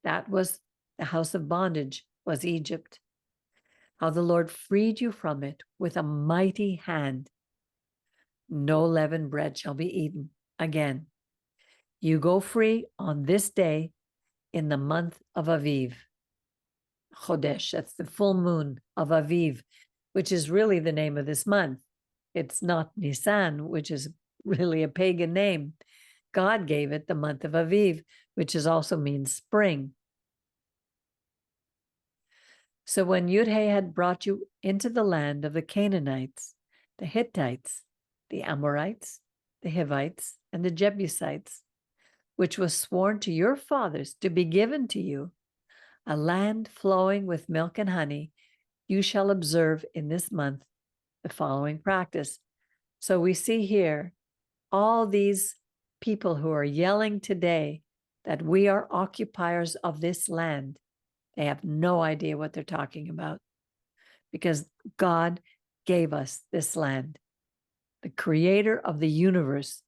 That was the house of bondage was Egypt. How the Lord freed you from it with a mighty hand. No leavened bread shall be eaten again. You go free on this day in the month of Aviv. Chodesh, that's the full moon of Aviv, which is really the name of this month. It's not Nisan, which is really a pagan name. God gave it the month of Aviv, which also means spring. So when Yud-Hey had brought you into the land of the Canaanites, the Hittites, the Amorites, the Hivites, and the Jebusites, which was sworn to your fathers to be given to you, a land flowing with milk and honey, you shall observe in this month the following practice. So we see here all these people who are yelling today that we are occupiers of this land. They have no idea what they're talking about because God gave us this land. The creator of the universe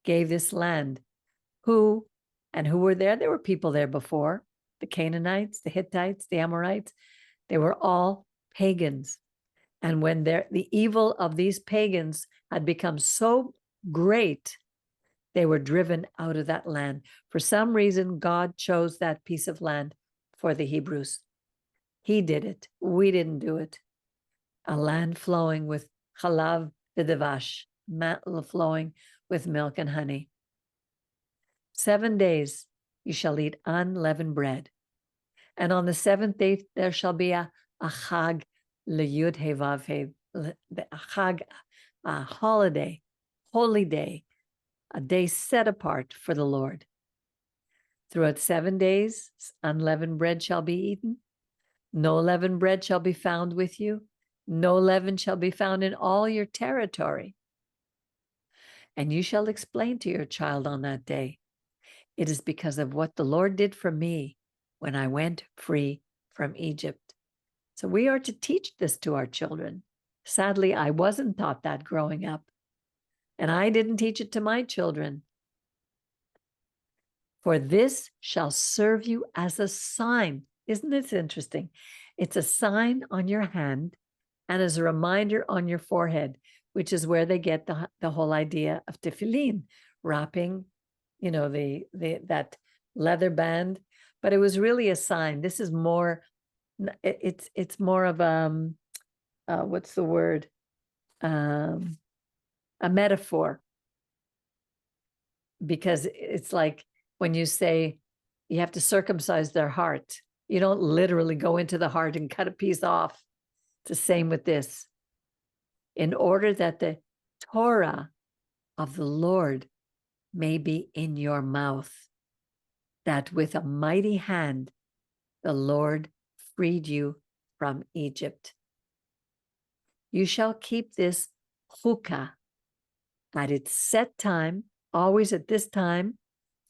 gave this land. Who were there? There were people there before. The Canaanites, the Hittites, the Amorites, they were all pagans. And when the evil of these pagans had become so great, they were driven out of that land. For some reason, God chose that piece of land for the Hebrews. He did it. We didn't do it. A land flowing with chalav v'devash, flowing with milk and honey. 7 days you shall eat unleavened bread. And on the seventh day there shall be a chag leyud he vav he, a chag, a holiday, holy day, a day set apart for the Lord. Throughout 7 days, unleavened bread shall be eaten. No leavened bread shall be found with you. No leaven shall be found in all your territory. And you shall explain to your child on that day, it is because of what the Lord did for me when I went free from Egypt. So we are to teach this to our children. Sadly, I wasn't taught that growing up, and I didn't teach it to my children. For this shall serve you as a sign. Isn't this interesting? It's a sign on your hand and as a reminder on your forehead, which is where they get the whole idea of tefillin, wrapping, that leather band. But it was really a sign. This is more, it's more of what's the word? A metaphor. Because it's like when you say you have to circumcise their heart, you don't literally go into the heart and cut a piece off. It's the same with this. In order that the Torah of the Lord may be in your mouth, that with a mighty hand the Lord freed you from Egypt. You shall keep this chukah at its set time, always at this time,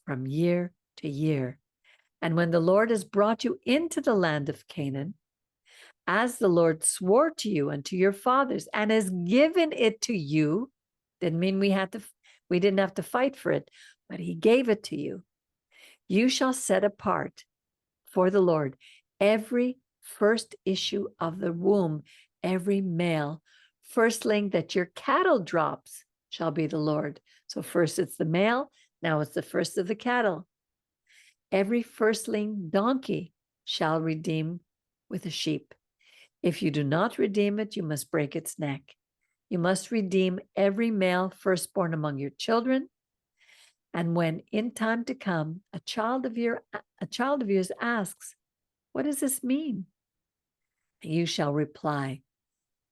from year to year. And when the Lord has brought you into the land of Canaan, as the Lord swore to you and to your fathers, and has given it to you, didn't mean we didn't have to fight for it, but he gave it to you. You shall set apart for the Lord every first issue of the womb, every male firstling that your cattle drops shall be the Lord. So first it's the male, now it's the first of the cattle. Every firstling donkey shall redeem with a sheep. If you do not redeem it, you must break its neck. You must redeem every male firstborn among your children. And when in time to come, a child of yours asks, what does this mean? You shall reply,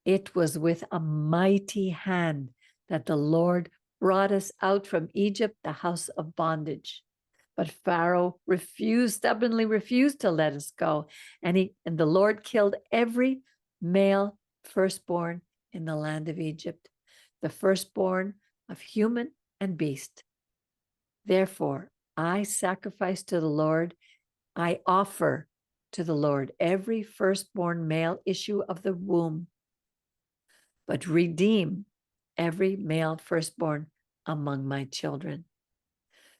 it was with a mighty hand that the Lord brought us out from Egypt, the house of bondage. But Pharaoh stubbornly refused to let us go. And the Lord killed every male firstborn in the land of Egypt, the firstborn of human and beast. Therefore, I sacrifice to the Lord, I offer to the Lord every firstborn male issue of the womb, but redeem every male firstborn among my children.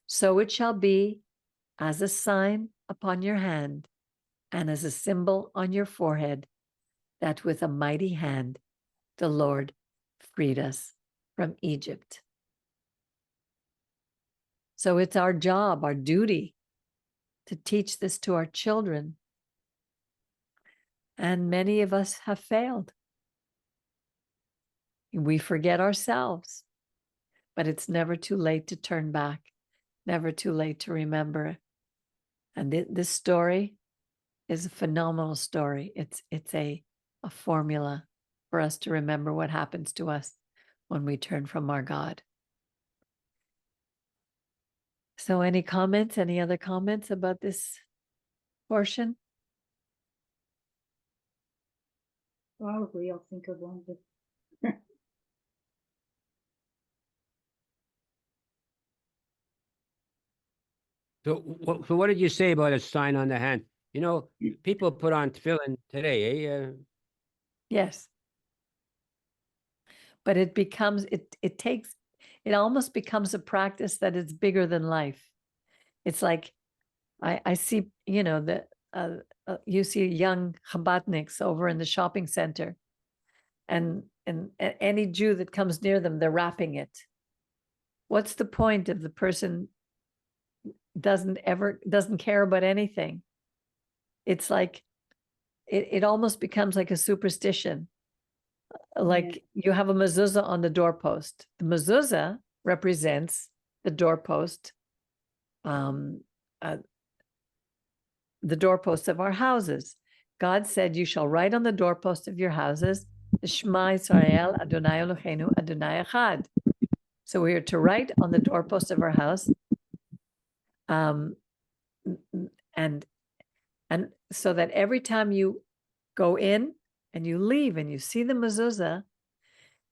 So it shall be as a sign upon your hand and as a symbol on your forehead that with a mighty hand the Lord freed us from Egypt. So it's our job, our duty, to teach this to our children. And many of us have failed. We forget ourselves, but it's never too late to turn back, never too late to remember. And this story is a phenomenal story. It's a formula for us to remember what happens to us when we turn from our God. So any comments, any other comments about this portion? Probably I'll think of one, but So what did you say about a sign on the hand? You know, people put on tefillin today, eh? Yes. But it almost becomes a practice that is bigger than life. It's like, I see, you see young Chabadniks over in the shopping center, and any Jew that comes near them, they're wrapping it. What's the point if the person doesn't care about anything? It's like, it almost becomes like a superstition. Like you have a mezuzah on the doorpost. The mezuzah represents the doorpost, the doorposts of our houses. God said, "You shall write on the doorpost of your houses, Shema Yisrael, Adonai Eloheinu, Adonai Echad." So we are to write on the doorpost of our house, and so that every time you go in and you leave and you see the mezuzah,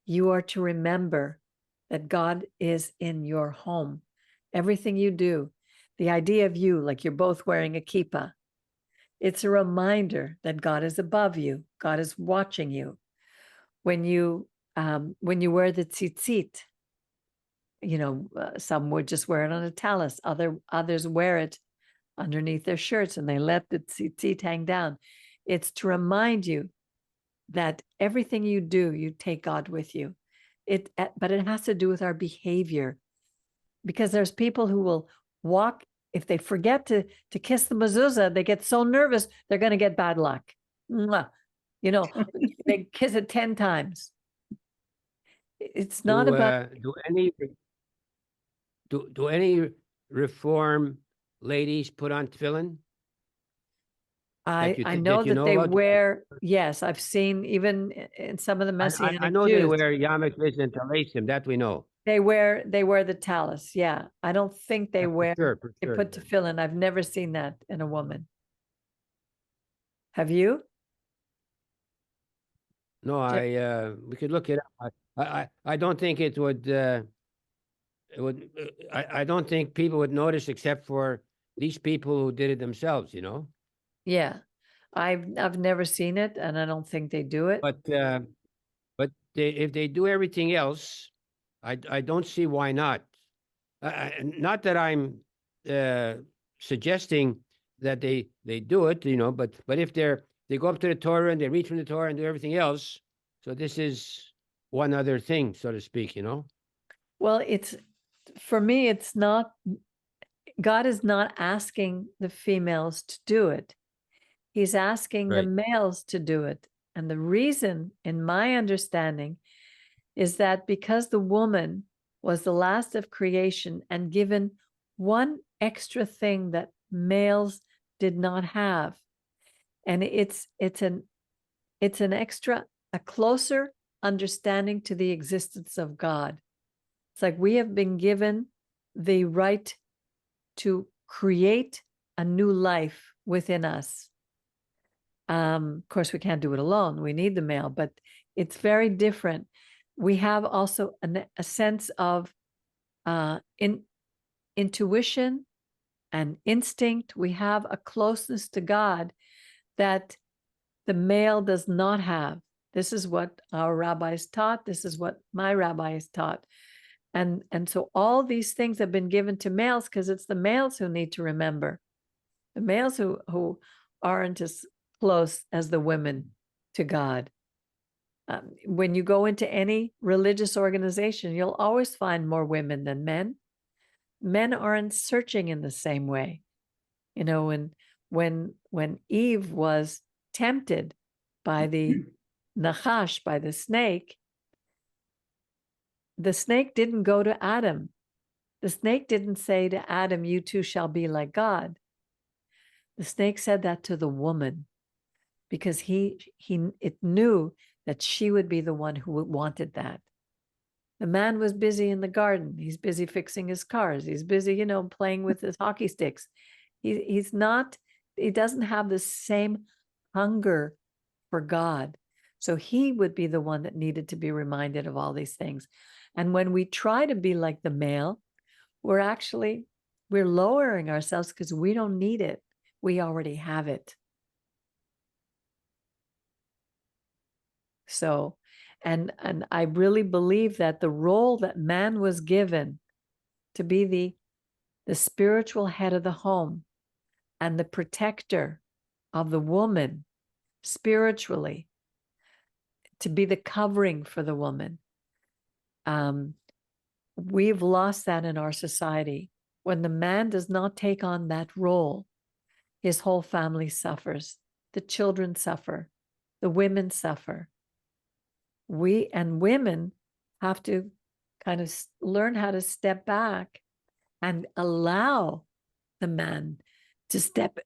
you are to remember that God is in your home. Everything you do, the idea of you, like you're both wearing a kippah, it's a reminder that God is above you. God is watching you. When you wear the tzitzit, some would just wear it on a talus. Others wear it underneath their shirts and they let the tzitzit hang down. It's to remind you that everything you do, you take God with you. But it has to do with our behavior, because there's people who will walk, if they forget to kiss the mezuzah, they get so nervous, they're going to get bad luck. They kiss it 10 times. It's not about... Do any Reform ladies put on tefillin? I know that they wear, yes, I've seen even in some of the Messianic I know Jews, they wear yarmulke and telasim, that we know. They wear the talus, yeah. I don't think they wear, For they sure. put tefillin. I've never seen that in a woman. Have you? No, we could look it up. I don't think it would, I don't think people would notice except for these people who did it themselves, Yeah. I've never seen it and I don't think they do it. But if they do everything else, I don't see why not. Not that I'm suggesting that they do it, but if they go up to the Torah and they read from the Torah and do everything else, so this is one other thing, so to speak, Well, for me, it's not, God is not asking the females to do it. He's asking the males to do it. And the reason, in my understanding, is that because the woman was the last of creation and given one extra thing that males did not have. And it's an extra, a closer understanding to the existence of God. It's like we have been given the right to create a new life within us. Of course, we can't do it alone. We need the male, but it's very different. We have also a sense of intuition and instinct. We have a closeness to God that the male does not have. This is what our rabbis taught. This is what my rabbis taught. And so all these things have been given to males because it's the males who need to remember. The males who aren't as close as the women to God. When you go into any religious organization, you'll always find more women than men. Men aren't searching in the same way. When Eve was tempted by the Nachash, by the snake didn't go to Adam. The snake didn't say to Adam, "You too shall be like God." The snake said that to the woman because it knew that she would be the one who wanted that. The man was busy in the garden. He's busy fixing his cars. He's busy, playing with his hockey sticks. He doesn't have the same hunger for God. So he would be the one that needed to be reminded of all these things. And when we try to be like the male, we're lowering ourselves because we don't need it. We already have it. So, and I really believe that the role that man was given to be the spiritual head of the home and the protector of the woman spiritually, to be the covering for the woman. We've lost that in our society. When the man does not take on that role, his whole family suffers. The children suffer. The women suffer. we and women have to kind of learn how to step back and allow the man to step,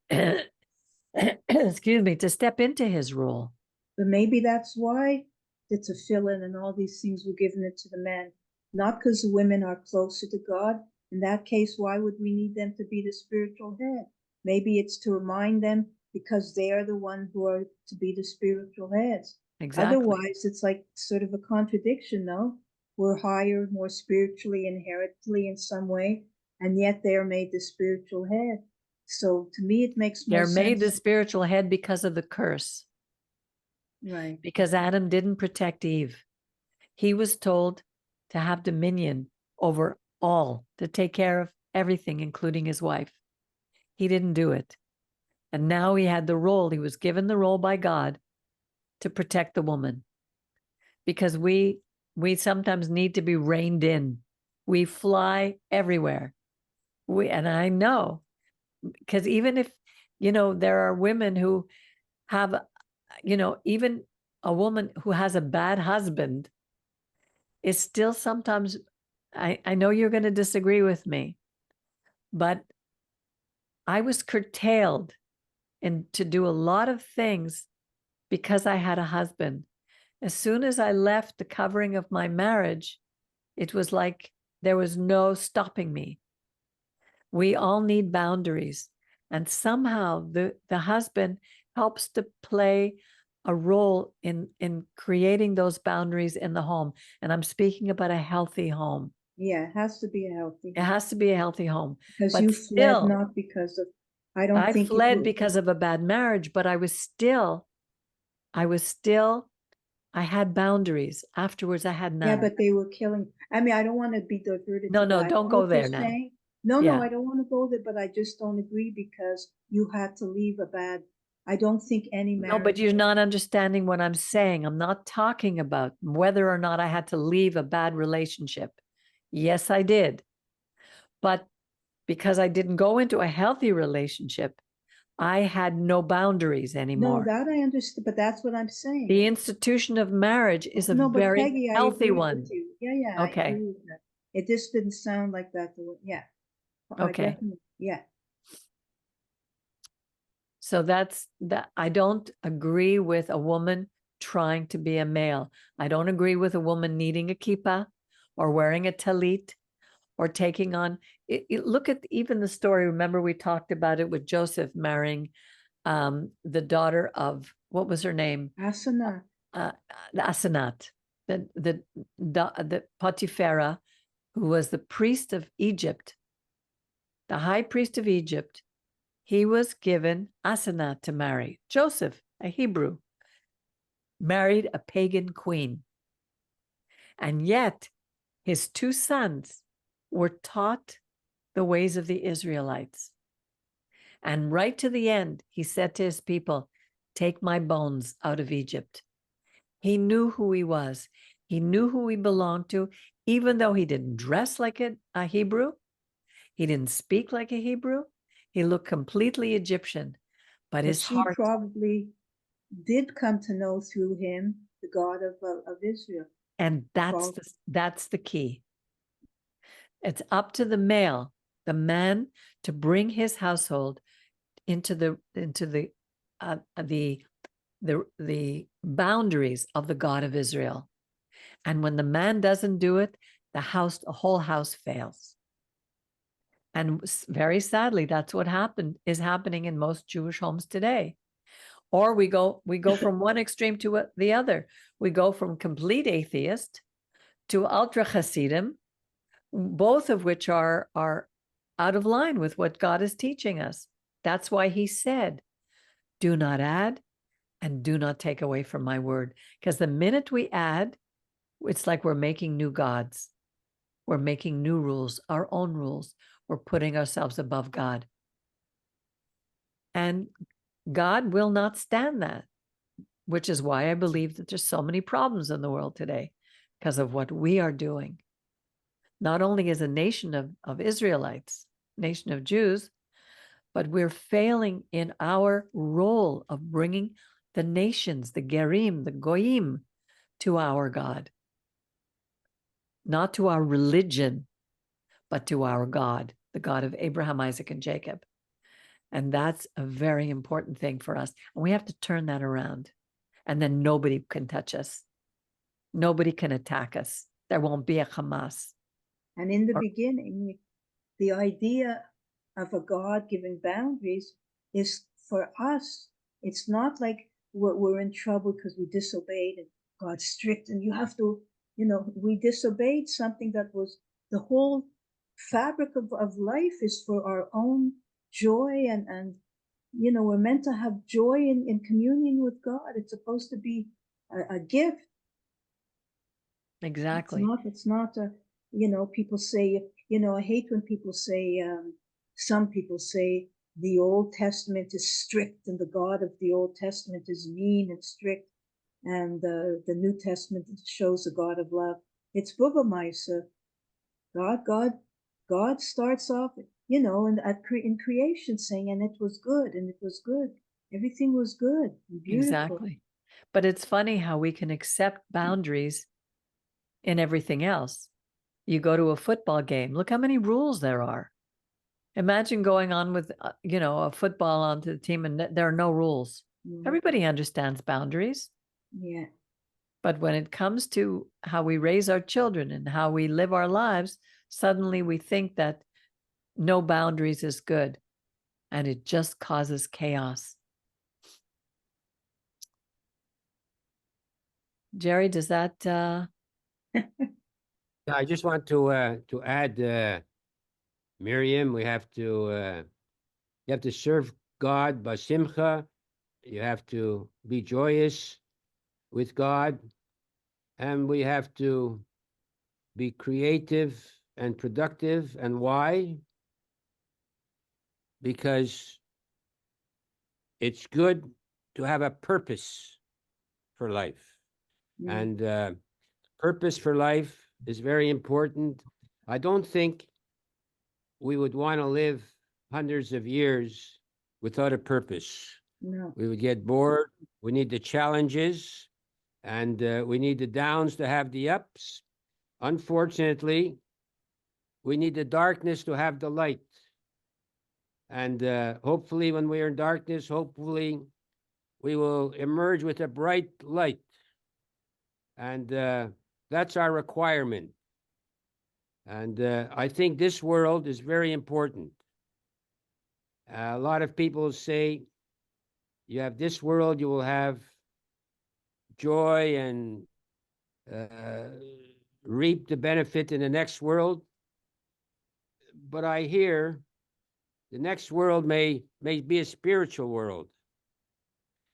excuse me, to step into his role. But maybe that's why it's a fill-in and all these things were given it to the men. Not because the women are closer to God. In that case, why would we need them to be the spiritual head? Maybe it's to remind them because they are the one who are to be the spiritual heads. Exactly. Otherwise, it's like sort of a contradiction, no? We're higher, more spiritually, inherently in some way, and yet they are made the spiritual head. So to me, it makes more They're sense. made the spiritual head because of the curse, Right. because Adam didn't protect Eve. He was told to have dominion over all, to take care of everything, including his wife. He didn't do it. And now he had the role, he was given the role by God to protect the woman. Because we sometimes need to be reined in. We fly everywhere. And I know, because even if, there are women who have, even a woman who has a bad husband is still sometimes, I know you're going to disagree with me, but I was curtailed to do a lot of things because I had a husband. As soon as I left the covering of my marriage, it was like there was no stopping me. We all need boundaries. And somehow the husband helps to play a role in creating those boundaries in the home. And I'm speaking about a healthy home. Yeah, it has to be a healthy. It has to be a healthy home. Because but you fled still, not because of, I don't I think fled because of a bad marriage, but I had boundaries. Afterwards, I had none. Yeah, but they were killing. I mean, I don't want to be diverted. No, to no, that. I don't know go what you're there now. saying. No, Yeah. no, I don't want to go there, but I just don't agree because you had to leave a bad. I don't think any marriage. No, but you're not understanding what I'm saying. I'm not talking about whether or not I had to leave a bad relationship. Yes, I did. But because I didn't go into a healthy relationship, I had no boundaries anymore. No, that I understand, but that's what I'm saying. The institution of marriage is a No, but very Peggy, I healthy agree one. with you. Yeah, I Okay. agree with that. It just didn't sound like that. Yeah. Okay. Definitely. Yeah. So that's that. I don't agree with a woman trying to be a male. I don't agree with a woman needing a kippah or wearing a talit or taking on. Look at even the story. Remember, we talked about it with Joseph marrying the daughter of, what was her name? Asana. Asenat, the Potipharah, who was the priest of Egypt, the high priest of Egypt. He was given Asenat to marry. Joseph, a Hebrew, married a pagan queen. And yet his two sons were taught the ways of the Israelites. And right to the end, he said to his people, take my bones out of Egypt. He knew who he was. He knew who he belonged to, even though he didn't dress like a Hebrew. He didn't speak like a Hebrew. He looked completely Egyptian, but his she heart probably did come to know through him the God of Israel. And that's the key. It's up to the male, the man, to bring his household into the boundaries of the God of Israel. And when the man doesn't do it, the whole house fails. And very sadly, that's what is happening in most Jewish homes today. Or we go from one extreme to the other. We go from complete atheist to ultra Hasidim, both of which are out of line with what God is teaching us. That's why he said, do not add and do not take away from my word. Because the minute we add, it's like we're making new gods. We're making new rules, our own rules. We're putting ourselves above God. And God will not stand that, which is why I believe that there's so many problems in the world today because of what we are doing. Not only as a nation of Israelites, nation of Jews, but we're failing in our role of bringing the nations, the Gerim, the Goyim, to our God, not to our religion, but to our God, the God of Abraham, Isaac, and Jacob. And that's a very important thing for us. And we have to turn that around. And then nobody can touch us. Nobody can attack us. There won't be a Hamas. And in the beginning, the idea of a God giving boundaries is for us. It's not like we're in trouble because we disobeyed and God's strict and you have to, we disobeyed something that was the whole fabric of life is for our own joy and we're meant to have joy in communion with God. It's supposed to be a gift. Exactly. It's not a, people say, I hate when people say, some people say the Old Testament is strict and the God of the Old Testament is mean and strict. And the New Testament shows a God of love. It's Bubamaisa. God starts off, in creation saying, and it was good, and it was good. Everything was good and beautiful. Exactly. But it's funny how we can accept boundaries in everything else. You go to a football game, look how many rules there are. Imagine going on with, a football onto the team and there are no rules. Everybody understands boundaries. Yeah. But when it comes to how we raise our children and how we live our lives, suddenly we think that no boundaries is good. And it just causes chaos. Jerry, does that I just want to add, Miriam, you have to serve God basimcha. You have to be joyous with God, and we have to be creative and productive. And why? Because it's good to have a purpose for life, and purpose for life is very important. I don't think we would want to live hundreds of years without a purpose. No. We would get bored. We need the challenges, and we need the downs to have the ups. Unfortunately, we need the darkness to have the light. And hopefully, when we are in darkness, hopefully we will emerge with a bright light. And that's our requirement. And I think this world is very important. A lot of people say, you have this world, you will have joy and reap the benefit in the next world. But I hear the next world may be a spiritual world.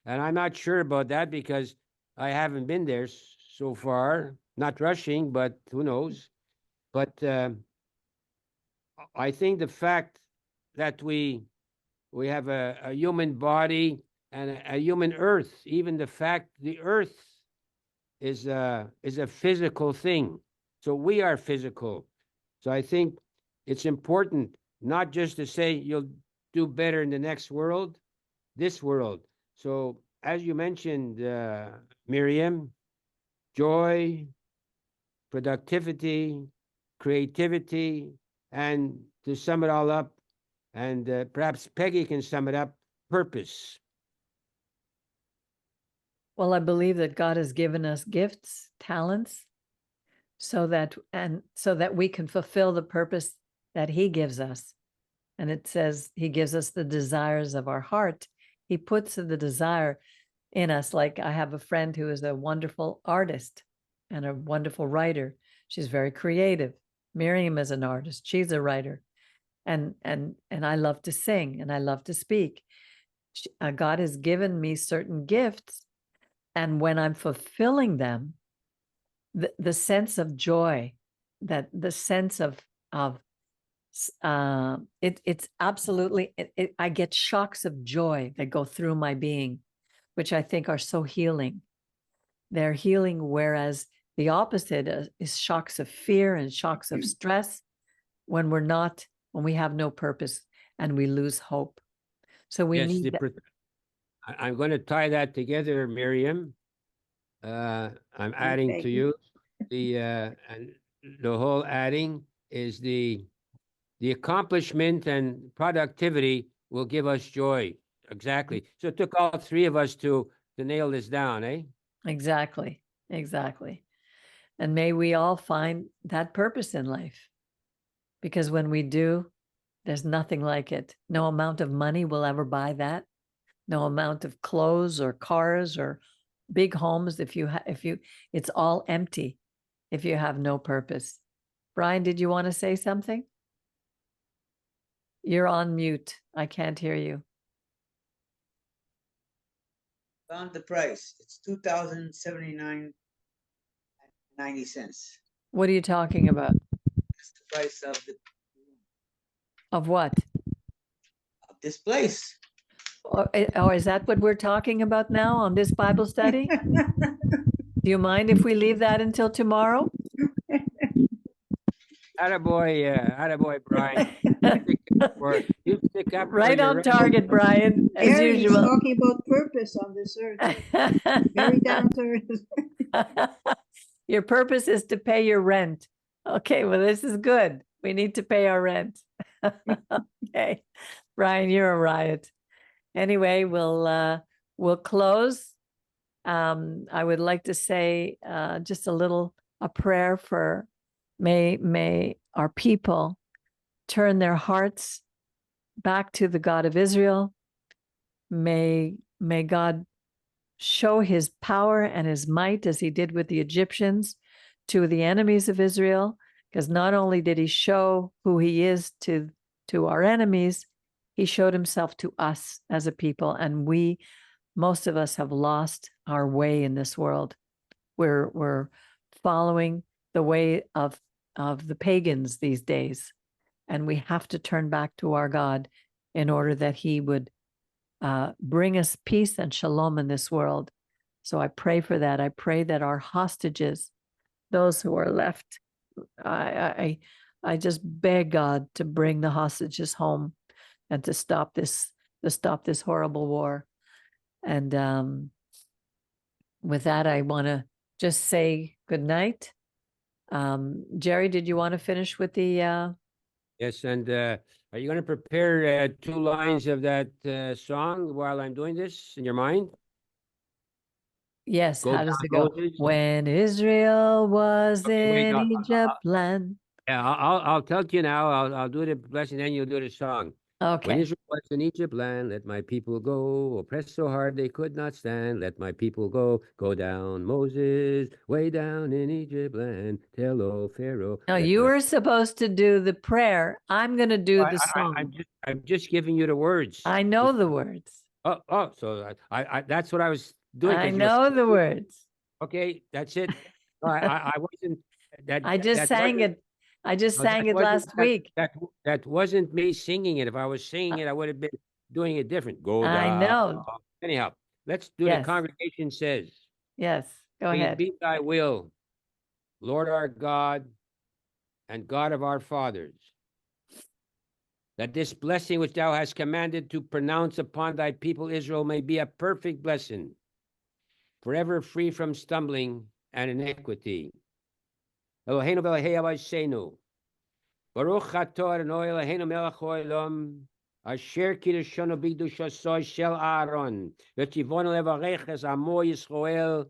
And I'm not sure about that because I haven't been there so far. Not rushing, but who knows? But I think the fact that we have a human body and a human earth, even the fact the earth is a physical thing. So we are physical. So I think it's important not just to say you'll do better in the next world, this world. So as you mentioned, Miriam, joy, productivity, creativity, and to sum it all up, and perhaps Peggy can sum it up, purpose. Well, I believe that God has given us gifts, talents, so that we can fulfill the purpose that he gives us. And it says he gives us the desires of our heart. He puts the desire in us. Like I have a friend who is a wonderful artist and a wonderful writer. She's very creative. Miriam is an artist. She's a writer. And I love to sing and I love to speak. God has given me certain gifts. And when I'm fulfilling them, the sense of joy, that the sense of it's absolutely, I get shocks of joy that go through my being, which I think are so healing. They're healing, whereas the opposite is shocks of fear and shocks of stress when we have no purpose and we lose hope. So we need I'm going to tie that together, Miriam. I'm adding to Peggy. you and the whole adding is the accomplishment and productivity will give us joy. Exactly. So it took all three of us to nail this down, eh? Exactly. Exactly. And may we all find that purpose in life. Because when we do, there's nothing like it. No amount of money will ever buy that. No amount of clothes or cars or big homes. It's all empty if you have no purpose. Brian, did you want to say something? You're on mute. I can't hear you. Found the price. It's 2,079.90. What are you talking about? That's the price Of what? of this place. Or is that what we're talking about now on this Bible study? Do you mind if we leave that until tomorrow? Attaboy, Brian. You stick up for Right your on right. target, Brian, as Jerry is usual. talking about purpose on this earth. Very down to earth. Your purpose is to pay your rent. Okay, well, this is good. We need to pay our rent. Okay, Brian, you're a riot. Anyway, we'll close. I would like to say just a prayer for may our people turn their hearts back to the God of Israel. May God show his power and his might as he did with the Egyptians to the enemies of Israel, because not only did he show who he is to our enemies, he showed himself to us as a people. And most of us have lost our way in this world. We're following the way of the pagans these days, and we have to turn back to our God in order that he would bring us peace and shalom in this world. So I pray for that. I pray that our hostages, those who are left, I just beg God to bring the hostages home and to stop this horrible war. And with that, I want to just say good night. Jerry, did you want to finish with the? Yes, and are you going to prepare 2 lines of that song while I'm doing this in your mind? Yes, Go how does down, it go? Moses. When Israel was Okay, wait, in Egypt land. Yeah, I'll tell you now. I'll do the blessing, then you'll do the song. When Okay. Israel was in Egypt land, let my people go. Oppressed so hard they could not stand. Let my people go. Go down, Moses, way down in Egypt land. Tell old Pharaoh. No, let you my... were supposed to do the prayer. I'm going to do the song. I'm just giving you the words. I know the words. So I that's what I was doing. I 'Cause you were know the words. okay. That's it. No, I wasn't. I just That sang wasn't. it. I just No, sang that it wasn't last week. that wasn't me singing it. If I was singing it, I would have been doing it different. Go I down. know. Anyhow, let's do the Yes. congregation says, Yes. Go please ahead. be thy will, Lord our God and God of our fathers, that this blessing which thou hast commanded to pronounce upon thy people Israel may be a perfect blessing, forever free from stumbling and iniquity. Eloheinu v'Elokei Avosseinu, Baruch atah Adonai Eloheinu melech haolam, asher kiddushanu b'kedushaso shel Aaron, v'tzivonu levarech es amo Yisrael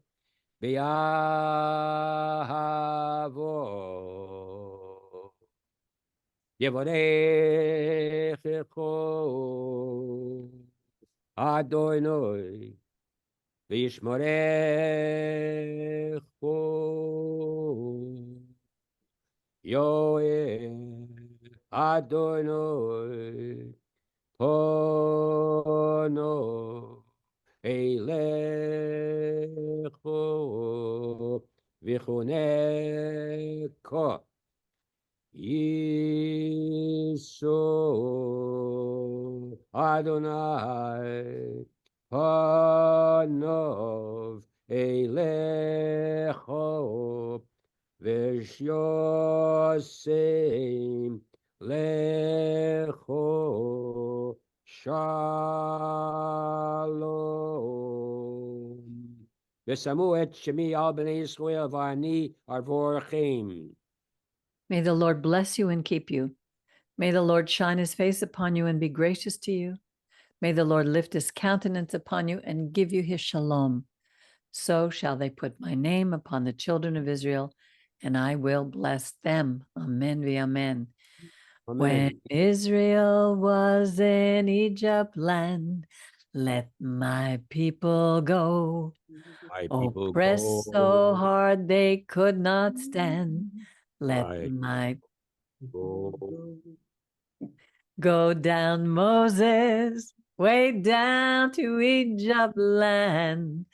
b'yahavo. Yevarechecho Adonai v'yishmerecho. Yoel Adonai Pono Eilecho Vichoneko Yiso Adonai Panov Eilecho V'shyosem lecho shalom. ושמו את שמי על בני ישראל ואני אעבורכם. May the Lord bless you and keep you. May the Lord shine his face upon you and be gracious to you. May the Lord lift his countenance upon you and give you his shalom. So shall they put my name upon the children of Israel, and I will bless them. Amen v'amen. When Amen. Israel was in Egypt land, let my people go. My people Oppressed go. so hard they could not stand. Let My my go. go down, Moses, way down to Egypt land.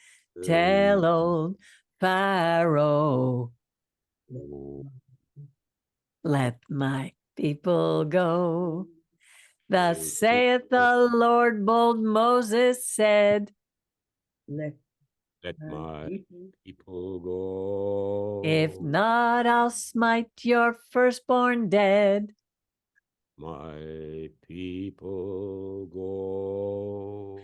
Tell old Pharaoh, let my people go. Thus saith the Lord, bold Moses said, Let Let my people people go. if not, I'll smite your firstborn dead. My people go.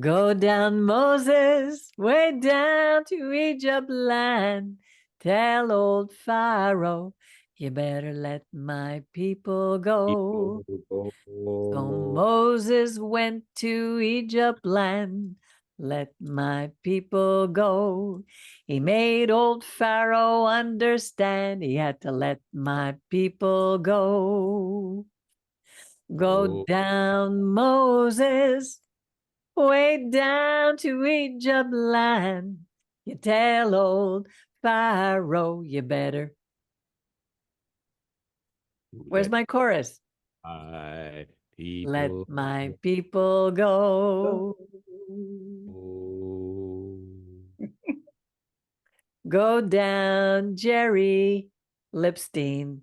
Go down, Moses, way down to Egypt land. Tell old Pharaoh, you better let my people go. People So go. Moses went to Egypt land. Let my people go. He made old Pharaoh understand he had to let my people go. Go down, Moses, way down to Egypt land. You tell old Pharaoh you better. Where's Let my chorus? my Let people my people go. go. Go down, Jerry Lipstein.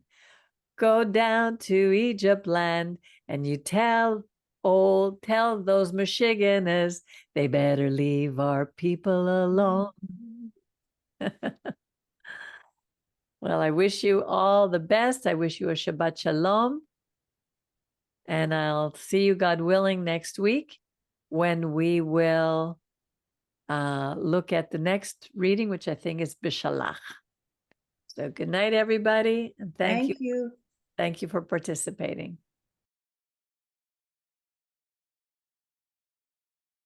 Go down to Egypt land and you tell those Michiganers they better leave our people alone. Well, I wish you all the best. I wish you a Shabbat Shalom. And I'll see you, God willing, next week when we will look at the next reading, which I think is Bishalach. So good night, everybody. And thank you. Thank you. Thank you for participating.